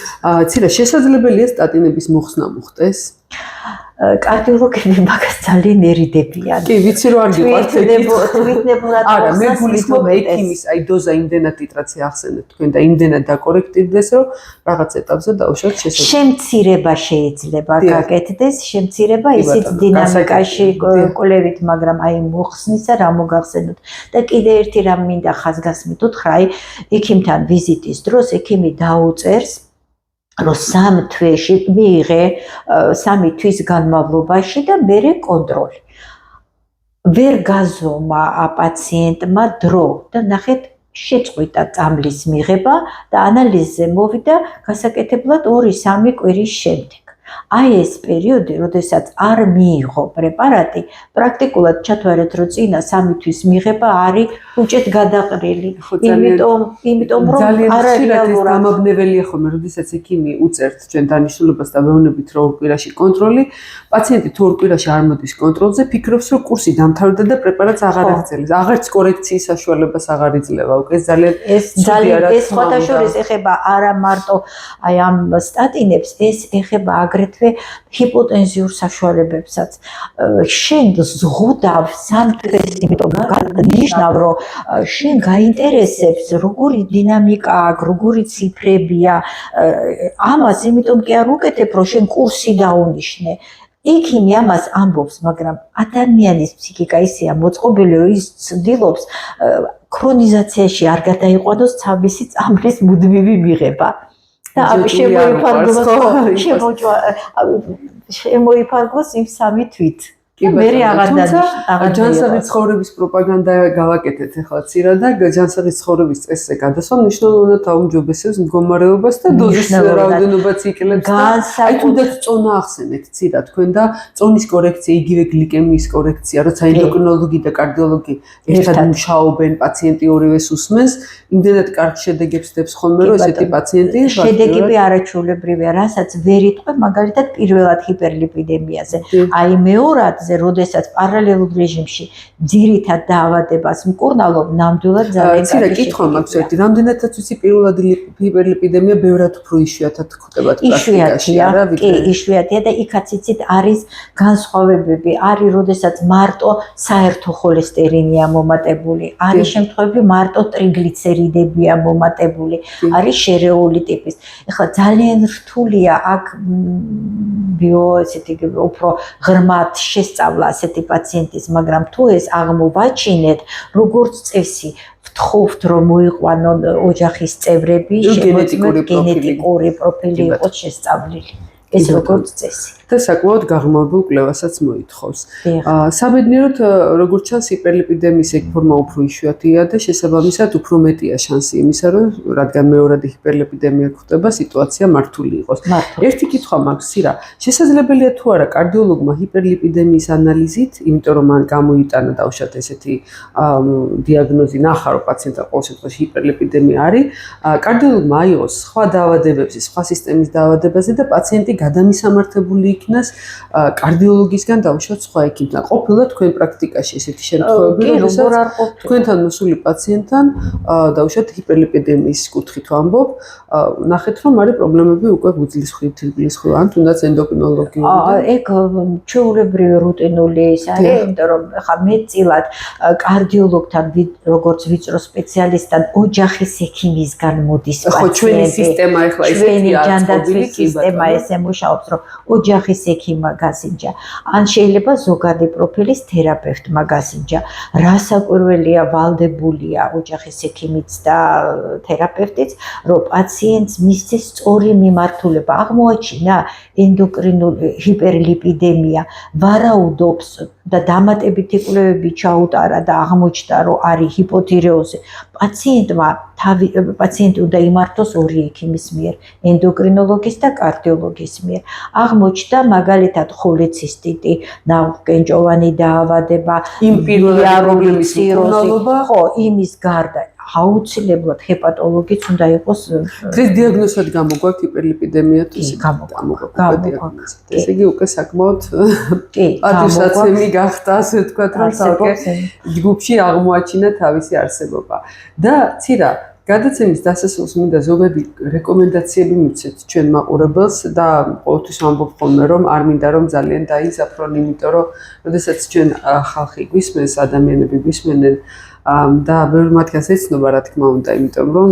ცირა, შესაძლებელია სტატინების მოხსნა მოხდეს? კარდიოლოგები მაგას ძალიან ერიდებიან. კი, ვიცი რომ არ გიყვართ თვითნებურად. არა, მე გულისხმობ ექიმის აი დოზა იმდენად ტიტრაცია ახსენეთ თქვენ და იმდენად დაკორექტირდეს, რომ რაღაც ეტაპზე დაუშვათ შესაძლებელი. შემცირება შეიძლება გაკეთდეს, შემცირება ისიც დინამიკაში კვლევით, მაგრამ აი მოხსნისა რა მოგახსენოთ. და კიდე ერთი რამ მინდა ხაზგასმით უთხრა, აი ექიმთან ვიზიტის დროს ექიმი დაუწერს რომ 3 თვეში მიიღე 3 თვის განმავლობაში და მერე კონტროლი. ვერ გაზომა პაციენტმა დრო და ნახეთ შეწყვიტა წამლის მიღება და ანალიზზე მოვიდა გასაკეთებლად 2-3 კვირის შემდეგ. აი ეს პერიოდი, როდესაც არ მიიღო პრეპარატი, პრაქტიკულად ჩათვალეთ, რომ წინა 3 თვის მიღება არის უჭეთ გადაყრილი. იმიტომ რომ არარეალურია. გამაბნეველია ხოლმე, როდესაც ექიმი უწერთ ჩვენ დანიშნულებას და ვეუბნებით, რომ 2 კვირაში კონტროლი, პაციენტი თუ 2 კვირაში არ მოდის კონტროლზე, ფიქრობს, რომ კურსი დამთავრდა და პრეპარატს აღარ აღწევს. აღარც კორექციის საშუალებას აღარ იძლევა. უკვე ეს სხვადასხვა ეხება არა მარტო აი ამ სტატინებს, ეს ეხება აგრეთვე ჰიპოტენზიურ საშუალებებსაც. შენ ზღუდავ 3 თვეს, იმიტომ ნიშნავ, რომ შენ გაინტერესებს როგორი დინამიკა აქვს, როგორი ციფრებია. ამას იმიტომ კი არ უკეთებ, რომ შენ კურსი დაუნიშნე. ექიმი ამას ამბობს, მაგრამ ადამიანის ფსიქიკა ისეა მოწყობილი, რომ ის ცდილობს ქრონიზაციაში არ გადაიყვანოს თავისი წამლის მუდმივი მიღება. და შემოიფარგლოს იმ 3 თვით. მერე აღარ ჯანსაღი ცხოვრების პროპაგანდა გავაკეთეთ ახლა ცირა და ჯანსაღი ცხოვრების წესზე გადასვა მნიშვნელოვნად აუმჯობესებს მდგომარეობას და დოზის რაოდენობაც იკლებს და აი თუნდაც წონა ახსენეთ ცირა თქვენ და წონის კორექცია, იგივე გლიკემიის კორექცია, როცა ენდოკრინოლოგი და კარდიოლოგი ერთად მუშაობენ, პაციენტი ორივეს უსმენს, იმდენად კარგ შედეგებს დებს ხოლმე, რომ ესეთი პაციენტი შედეგები არაჩვეულებრივია, რასაც ვერ იტყვე მაგალითად პირველად ჰიპერლიპიდემიაზე. აი მეორადზე, როდესაც პარალელურ რეჟიმში ძირითად დაავადებას მკურნალობ, ნამდვილად ძალიან კარგი. ცირა კითხვა მაქვს ერთი, რამდენადაც ვიცი პირველად ჰიპერლიპიდემია ბევრად უფრო იშვიათად გვხვდება პრაქტიკაში, არა? კი, იშვიათია და იქაც იცით არის განსხვავებები, არის როდესაც მარტო საერთო ხოლესტერინია მომატებული, არის შემთხვევები მარტო ტრიგლიცერიდებია მომატებული, არის შერეული ტიპის. ეხლა ძალიან რთულია აქ ესეთი უფრო ღრმად შესწავლა ასეთი პაციენტის, მაგრამ თუ ეს აღმოვაჩინეთ, როგორც წესი ვთხოვთ რომ მოიყვანონ ოჯახის წევრები, გენეტიკური პროფილი იყოს შესწავლილი. ეს როგორც წესი. და საკმაოდ გაღრმავებულ კვლევასაც მოითხოვს. საბედნიეროდ, როგორც ჩანს, ჰიპერლიპიდემიის ეგ ფორმა უფრო იშვიათია და შესაბამისად უფრო მეტია შანსი იმისა, რომ რადგან მეორადი ჰიპერლიპიდემია გვხდება, სიტუაცია მართული იყოს. ერთი კითხვა მაქვს, ცირა, შესაძლებელია თუ არა კარდიოლოგმა ჰიპერლიპიდემიის ანალიზით, იმიტომ რომ მან გამოიტანა დაუშვათ ესეთი დიაგნოზი, ნახა რომ პაციენტს ყოველ შემთხვევაში ჰიპერლიპიდემია არის, კარდიოლოგმა აიღოს სხვა დაავადებებზე, სხვა სისტემის დაავადებაზე და პაციენტი გადამისამართებული იქნას კარდიოლოგისგან დაუშვათ სხვა ექიმთან. ყოფილა თქვენ პრაქტიკაში ესეთი შემთხვევები, როდესაც თქვენთან მოსული პაციენტთან დაუშვათ ჰიპერლიპიდემიის კუთხით ვამბობ, ნახეთ რომ არის პრობლემები უკვე გუძლის ხილ, ან თუნდაც ენდოკრინოლოგიური. ეგ ჩვეულებრივი რუტინული ის არის, იმიტომ რომ ხა მეტწილად კარდიოლოგთან როგორც ვიწრო სპეციალისტთან ოჯახის ექიმისგან მოდის პაციენტი. ხო, ჩვენი სისტემა ახლა ესეთი ჯანდაცვის სისტემა ესე მუშაობს, რომ ოჯახის ექიმმა გასინჯა, ან შეიძლება ზოგადი პროფილის თერაპევტმა გასინჯა. რასაკვირველია, ვალდებულია ოჯახის ექიმიც და თერაპევტიც, რომ პაციენტს მისცეს სწორი მიმართულება. აღმოაჩინა ენდოკრინული ჰიპერლიპიდემია, ვარაუდობს და დამატებითი კვლევები ჩაუტარა და აღმოჩნდა, რომ არის ჰიპოთირეოზი. პაციენტი უნდა იმართოს ორი ექიმის მიერ, ენდოკრინოლოგის და კარდიოლოგის მიერ. აღმოჩნდა მაგალითად ხოლეცისტიტი, ნაღვგენჭოვანი დაავადება, იმ პირველი პრობლემის მკურნალობა, ხო, იმის გარდა აუცილებლად ჰეპატოლოგიც უნდა იყოს. დღეს დიაგნოზად გამოგვაქვს ჰიპერლიპიდემია თუ გამოგვაქვს. ესე იგი უკვე საკმაოდ პატივსაცემი გახდა, ასე ვთქვათ, რომ თალკე ჯგუფში აღმოაჩინა თავისი არსებობა. და ცირა გადაცემის დასასრულს მინდა ზოგადი რეკომენდაციები მივცეთ ჩვენ მაყურებელს და ყოველთვის ვამბობ ხოლმე რომ არ მინდა რომ ძალიან დაიზაფრონ, იმიტომ რომ როდესაც ჩვენ ხალხი გვისმენს, ადამიანები გვისმენენ და ბევრი მათგანს ეცნობა რა თქმა უნდა, იმიტომ რომ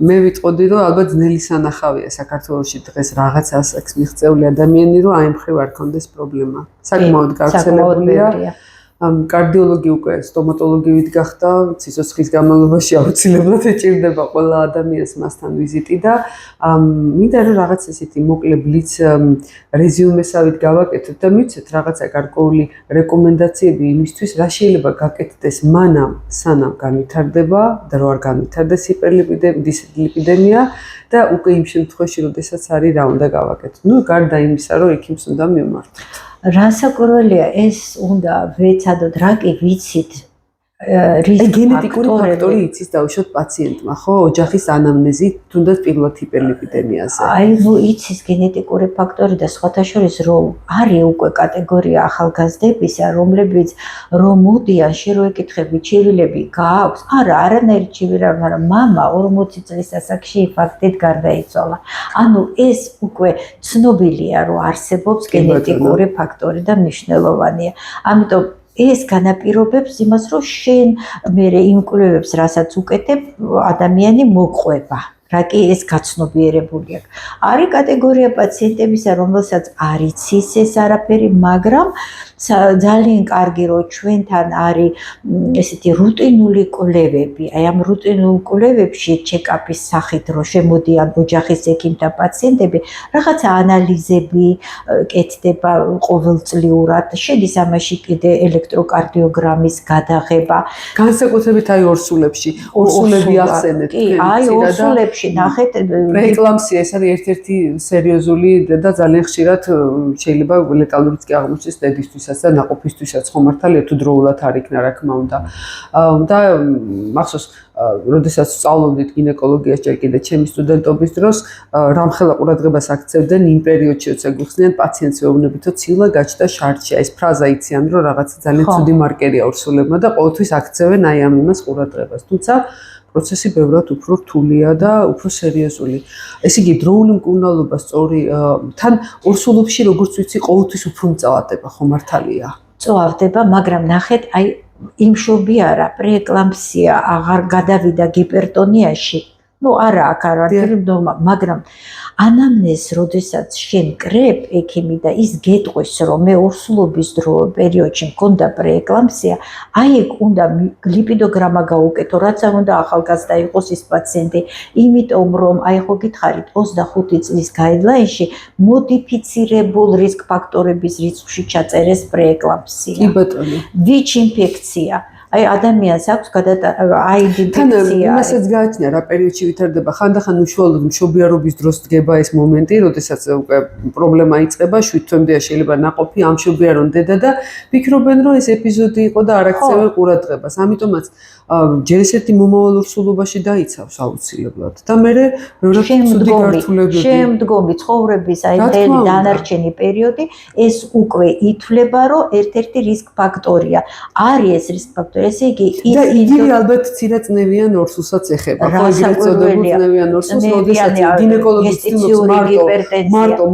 მე ვიტყოდი რომ ალბათ ძნელი სანახავია საქართველოში დღეს რაღაც ასაკს მიღწეული ადამიანი რომ აი მხრივ არ კონდეს პრობლემა. საკმაოდ გავრცელებულია. კარდიოლოგი უკვე სტომატოლოგივით გახდა, სიცოცხლის განმავლობაში აუცილებლად ეჭირდება ყველა ადამიანს მასთან ვიზიტი და მინდა რომ რაღაც ესეთი მოკლე ბლიც რეზიუმესავით გავაკეთოთ და მივცეთ რაღაცა გარკვეული რეკომენდაციები იმისთვის, რა შეიძლება გაკეთდეს მანამ, სანამ განვითარდება და რო არ განვითარდეს ჰიპერლიპიდემია და უკვე იმ შემთხვევაში, როდესაც არის რა უნდა გავაკეთოთ. ნუ გარდა იმისა, რომ ექიმს უნდა მივმართოთ. რასაკვირველია, ეს უნდა ვეცადოთ, რა კი ვიცით გენეტიკური ფაქტორი იცის დაუშვათ პაციენტმა, ხო, ოჯახის ანამნეზი, თუნდაც პირველად ჰიპერლიპიდემიაზე. აი, ნუ იცის გენეტიკური ფაქტორი და სხვათა შორის რომ არის უკვე კატეგორია ახალგაზრდებისა, რომლებიც რომ მოდიან, შენ რო ეკითხები, ჩივილები გააქვს? არა, არანაირი ჩივილი არ, მაგრამ მამა 40 წლის ასაკში ფაქტით გარდაიცვალა. ანუ ეს უკვე ცნობილია, რომ არსებობს გენეტიკური ფაქტორი და მნიშვნელოვანია. ამიტომ ეს განაპირობებს იმას, რომ შენ მერე იმ კვლევებს, რასაც უკეთებ, ადამიანი მოყვება. რა კი ეს გაცნობიერებული აქვს. არის კატეგორია პაციენტებისა, რომელსაც არ იცის ეს არაფერი, მაგრამ ძალიან კარგი რომ ჩვენთან არის ესეთი რუტინული კვლევები. აი ამ რუტინულ კვლევებში ჩეკაპის სახით რომ შემოდიან ოჯახის ექიმთა პაციენტები, რაღაცა ანალიზები კეთდება ყოველწლიურად. შედის ამაში კიდე ელექტროკარდიოგრამის გადაღება. განსაკუთრებით აი ორსულებში. ორსულები ახსენეთ. კი, აი ორსულებში ნახეთ პრეეკლამსია ეს არის ერთ-ერთი სერიოზული და ძალიან ხშირად შეიძლება ლეტალურიც კი აღმოჩნდეს დედისთვისაც და ნაყოფისთვისაც ხომ მართალია თუ დროულად არ იქნა რა თქმა უნდა. და მახსოვს როდესაც სწავლობდით გინეკოლოგიას ჯერ კიდე ჩემი სტუდენტობის დროს რამხელა ყურადღებას აქცევდნენ იმ პერიოდში როცა გვიხსნიან პაციენტს ვეუბნებითო ცილა გაჩნდა შარტშია ეს ფრაზა იციან რომ რაღაცა ძალიან ცუდი მარკერია ორსულებმა და ყოველთვის აქცევენ აი ამ იმას ყურადღებას თუმცა პროცესი ბევრად უფრო რთულია და უფრო სერიოზული. ესე იგი, დროული მკურნალობა სწორი თან ორსულებში როგორც ვიცი, ყოველთვის უფრო მწვავდება, ხო მართალია? მწვავდება, მაგრამ ნახეთ, აი იმშობი არა, პრეეკლამპსია აღარ გადავიდა გიპერტონიაში. Ну, არა, აქ არ არის ნორმა, მაგრამ ანამნეზს, როდესაც შენ კრებ ექიმი და ის გეტყვის, რომ მე ორსულობის დრო პერიოდში მქონდა პრეეკლამპსია, აი ეგ უნდა ლიპიდოგრამა გაუკეთო, რაც არ უნდა ახალგაზრდა იყოს ის პაციენტი, იმიტომ რომ აი ხო გითხარით 25 წლის გაიდლაინში მოდიფიცირებულ რისკ ფაქტორების რიცხვში ჩაწერეს პრეეკლამპსია. კი ბატონო. ვიჩ ინფექცია აი ადამიანს აქვს აიდენტიფიცია. იმასაც გააჩნია რა პერიოდში ვითარდება ხანდახან უშუალოდ მშობიარობის დროს დგება ეს მომენტი, როდესაც უკვე პრობლემა იწყება, 7 თვემდეა შეიძლება ნაყოფი ამშობიარონ დედა და ფიქრობენ რომ ეს ეპიზოდი იყო და არ აქცევენ ყურადღებას. ამიტომაც ჯერ ესეთი მომავალ ორსულობაში დაიცავს აუცილებლად და მე ბევრად ცუდი გართულებები. შემდგომი ცხოვრების აი მთელი დანარჩენი პერიოდი ეს უკვე ითვლება რომ ერთ-ერთი რისკ ფაქტორია. არის ეს რისკ ფაქტორი ესე იგი და იგი ალბათ ცირაწნევიან ორსულსაც ეხება. ხო ეგრეთ წოდებულ წნევიან ორსულს, როდესაც გინეკოლოგის წინოს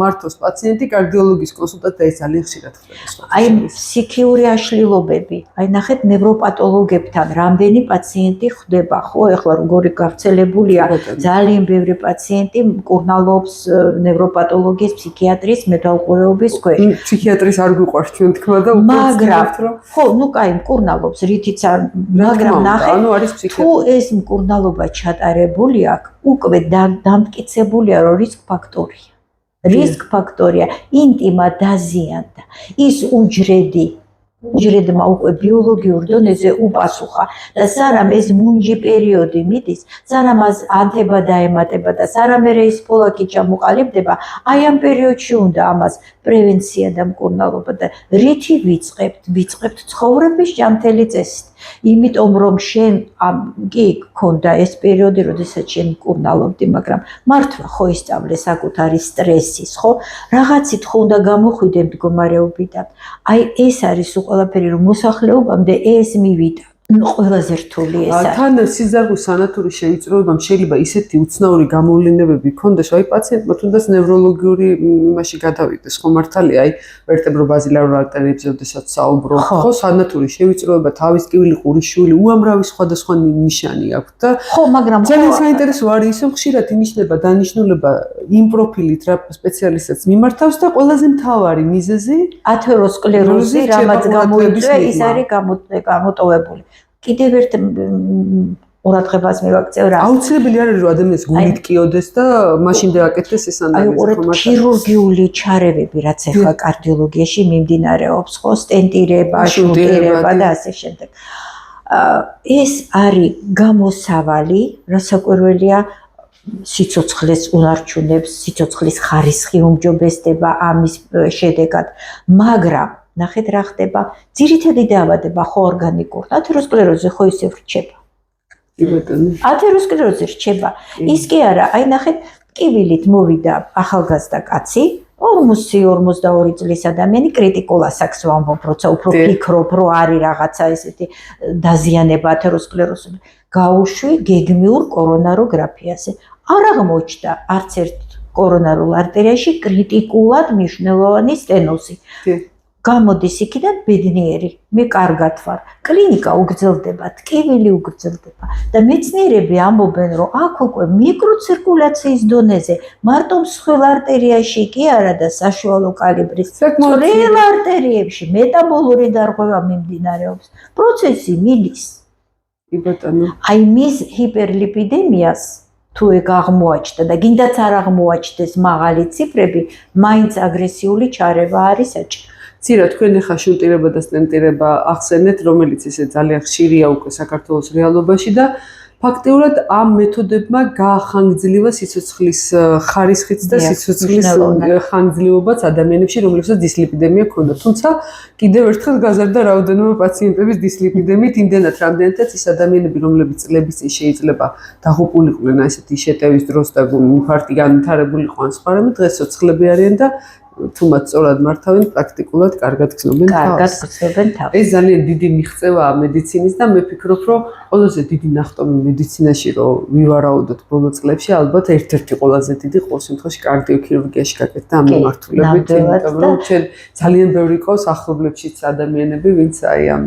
მარტოს პაციენტი კარდიოლოგის კონსულტაცია ეს ძალიან ხშირად ხდება. აი ფსიქიური აშლილობები, აი ნახეთ ნევროპათოლოგებთან რამდენი პაციენტი ხდება, ხო, ეხლა როგორი გავრცელებულია, ძალიან ბევრი პაციენტი მკურნალობს ნევროპათოლოგიის, ფსიქიატრის, მეთვალყურეობის ქვეშ. ფსიქიატრის არ გვიყვარს ჩვენ თქმა და მაგრამ ხო, ну კაი, მკურნალობს რითიც არ, მაგრამ ნახე, თუ ეს მკურნალობა ჩატარებული აქვს, უკვე დამტკიცებულია, რომ რისკ ფაქტორია. რისკ ფაქტორია, ინტიმა დაზიანდა, ის უჯრედმა უკვე ბიოლოგიურ დონეზე უპასუხა და სანამ ეს მუნჯი პერიოდი მიდის, სანამ ანთება დაემატება და სანამ ის ფოლაკი ჩამოყალიბდება, აი ამ პერიოდში უნდა ამას პრევენცია და მკურნალობა და რითი ვიწყებთ ცხოვრების ჯანმრთელი წესით. იმიტომ რომ შენ კი გქონდა ეს პერიოდი, როდესაც შენ მკურნალობდი, მაგრამ მართლა ხო ისწავლე საკუთარი სტრესის, ხო? რაღაცით ხო უნდა გამოხვიდე მდგომარეობიდან. აი ეს არის ყველაფერი რომ მოსახლეობამდე ეს მივიდა. ყველაზე რთული ეს არის. თან სიზარღვის სანატური შეიწროებამ შეიძლება ისეთი უცნაური გამოვლენებები ქონდეს, აი პაციენტმა თუნდაც ნევროლოგიური იმაში გადავიდეს, ხო მართალია, აი ვერტებრობაზილარულ არტერიებზე როდესაც საუბრობ, ხო სანატური შევიწროება, თავის ტკივილი, ყურისშული, უამრავი სხვადასხვა ნიშანი აქვს და ხო, მაგრამ ძალიან საინტერესო არის ისე ხშირად ინიშნება დანიშნულება იმ პროფილით რა სპეციალისტებს მიმართავს და ყველაზე მთავარი მიზეზი ათეროსკლეროზი, რამაც გამოიწვია, ის არის გამოტოვებული. კიდევ ერთ ყურადღებას მივაქცევ რა. აუცილებელი არის რომ ადამიანს გულით კიოდეს და მაშინ დააკეთდეს ეს ანალიზი. აი ქირურგიული ჩარევები რაც ახლა კარდიოლოგიაში მიმდინარეობს, ხო, სტენტირება, შუნტირება და ასე შემდეგ. ეს არის გამოსავალი, რასაკვირველია სიცოცხლეს უნარჩუნებს, სიცოცხლის ხარისხი უმჯობესდება ამის შედეგად, მაგრამ ნახეთ რა ხდება, ძირითადი დაავადება ხო ორგანიკურ, ათეროსკლეროზი ხო ისე რჩება. ათეროსკლეროზი რჩება. ის კი არა, აი ნახეთ, ტკივილით მოვიდა ახალგაზრდა კაცი, 40-42 წლის ადამიანი კრიტიკულ ასაკს ვამბობ, როცა უფრო ფიქრობ, რომ არის რაღაცა ესეთი დაზიანება ათეროსკლეროზი. გაუშვი გეგმიურ კორონაროგრაფიაზე. არ აღმოჩნდა არც ერთ კორონარულ არტერიაში კრიტიკულად მნიშვნელოვანი სტენოზი. გამოდის იქიდან ბედნიერი, მე კარგად ვარ. კლინიკა უგრძელდება, ტკივილი უგრძელდება და მეცნიერები ამბობენ, რომ აქ უკვე მიკროცირკულაციის დონეზე, მარტო მსხვილ არტერიაში კი არა და საშუალო კალიბრის წვრილ არტერიებში მეტაბოლური დარღვევა მიმდინარეობს. პროცესი მიდის. აი მის ჰიპერლიპიდემიას თუ ეგ აღმოაჩნდა და გინდაც არ აღმოაჩნდეს მაღალი ციფრები, მაინც აგრესიული ჩარევა არის საჭირო. ცირა თქვენ ახლა შუტირება და სტენტირება ახსენეთ, რომელიც ესე ძალიან ხშირია უკვე საქართველოს რეალობაში და ფაქტიურად ამ მეთოდებმა გაახანგძლივა სიცოცხლის ხარისხიც და სიცოცხლის ხანგრძლივობაც ადამიანებში, რომლებსაც დისლიპიდემია ჰქონდა. თუმცა კიდევ ერთხელ გაზარდა რაოდენობა პაციენტების დისლიპიდემიით, იმდენად რამდენადაც ის ადამიანები, რომლებიც წლების წინ შეიძლება დაღუპულიყვნენ ესეთი შეტევის დროს და ინფარქტი განვითარებულიყო ან სხვა რამე, დღეს ცოცხლები არიან და თუ მათ სწორად მართავენ, პრაქტიკულად კარგად გრძნობენ თავს. ეს ძალიან დიდი მიღწევაა მედიცინის და მე ფიქრობ, რომ ყველაზე დიდი ნახტომი მედიცინაში რომ ვივარაუდოთ ბოლო წლებში, ალბათ ერთ-ერთი ყველაზე დიდი ყოველ შემთხვევაში კარდიოქირურგიაში გაკეთდა ამ მიმართულებით, იმიტომ რომ ჩვენ ძალიან ბევრი ყავს ახლობლებშიც ადამიანები, ვინც აი ამ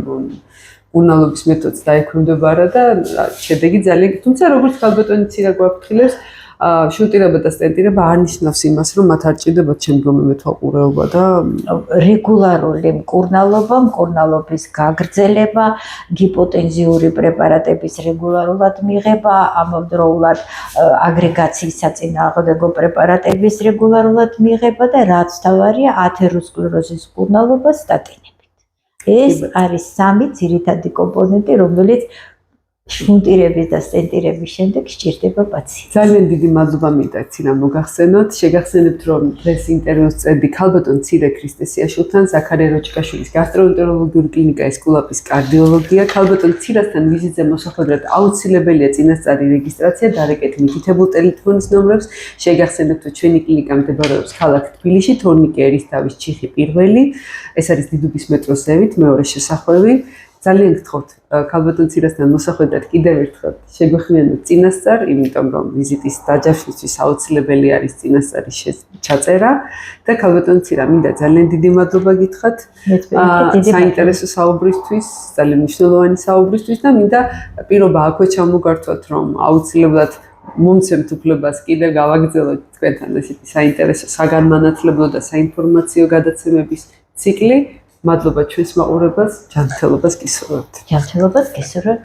უნალობის მეთოდს დაექვემდებარა და შედეგი ძალიან, თუმცა როგორც ქალბატონი ცირა გვაფრთხილებს, შუტირება და სტენტირება არ ნიშნავს იმას, რომ მათ არ ჭირდებათ შემდგომი მეთვალყურეობა და რეგულარული მკურნალობა, მკურნალობის გაგრძელება, ჰიპოტენზიური პრეპარატების რეგულარულად მიღება, ამავდროულად აგრეგაციის საწინააღმდეგო პრეპარატების რეგულარულად მიღება და რაც თავარია ათეროსკლეროზის მკურნალობა სტატინებით. ეს არის სამი ძირითადი კომპონენტი, რომელიც შუნტირების და სტენტირების შემდეგ სჭირდება პაციენტს. ძალიან დიდი მადლობა მინდა ცინა მოგახსენოთ. შეგახსენებთ, რომ დღეს ინტერვიუს წერდი ქალბატონ ცირე ქრისტესიაშვილთან, ზაქარია როჭკაშვილის გასტროენტეროლოგიური კლინიკა ესკულაპის კარდიოლოგია. ქალბატონ ცირასთან ვიზიტზე მოსახვედრად აუცილებელია წინასწარი რეგისტრაცია, დარეკეთ მითითებულ ტელეფონის ნომრებს. შეგახსენებთ, რომ ჩვენი კლინიკა მდებარეობს ქალაქ თბილისში, თორნიკე ერისთავის ჩიხი პირველი. ეს არის დიდუბის მეტროს ზევით, მეორე შესახვევი. ძალიან გთხოვთ ქალბატონ ცირასთან მოსახვედრად კიდევ ერთხელ შეგვეხმიანოთ წინასწარ, იმიტომ რომ ვიზიტის დაჯავშნისთვის აუცილებელი არის წინასწარის ჩაწერა და ქალბატონ ცირა მინდა ძალიან დიდი მადლობა გითხრათ საინტერესო საუბრისთვის, ძალიან მნიშვნელოვანი საუბრისთვის და მინდა პირობა აქვე ჩამოგართვათ, რომ აუცილებლად მომცემთ უფლებას კიდევ გავაგრძელოთ თქვენთან ესეთი საინტერესო საგანმანათლებლო და საინფორმაციო გადაცემების ციკლი. მადლობა ჩვენს მაყურებელს, ჯანმრთელობას გისურვებთ. ჯანმრთელობას გისურვებთ.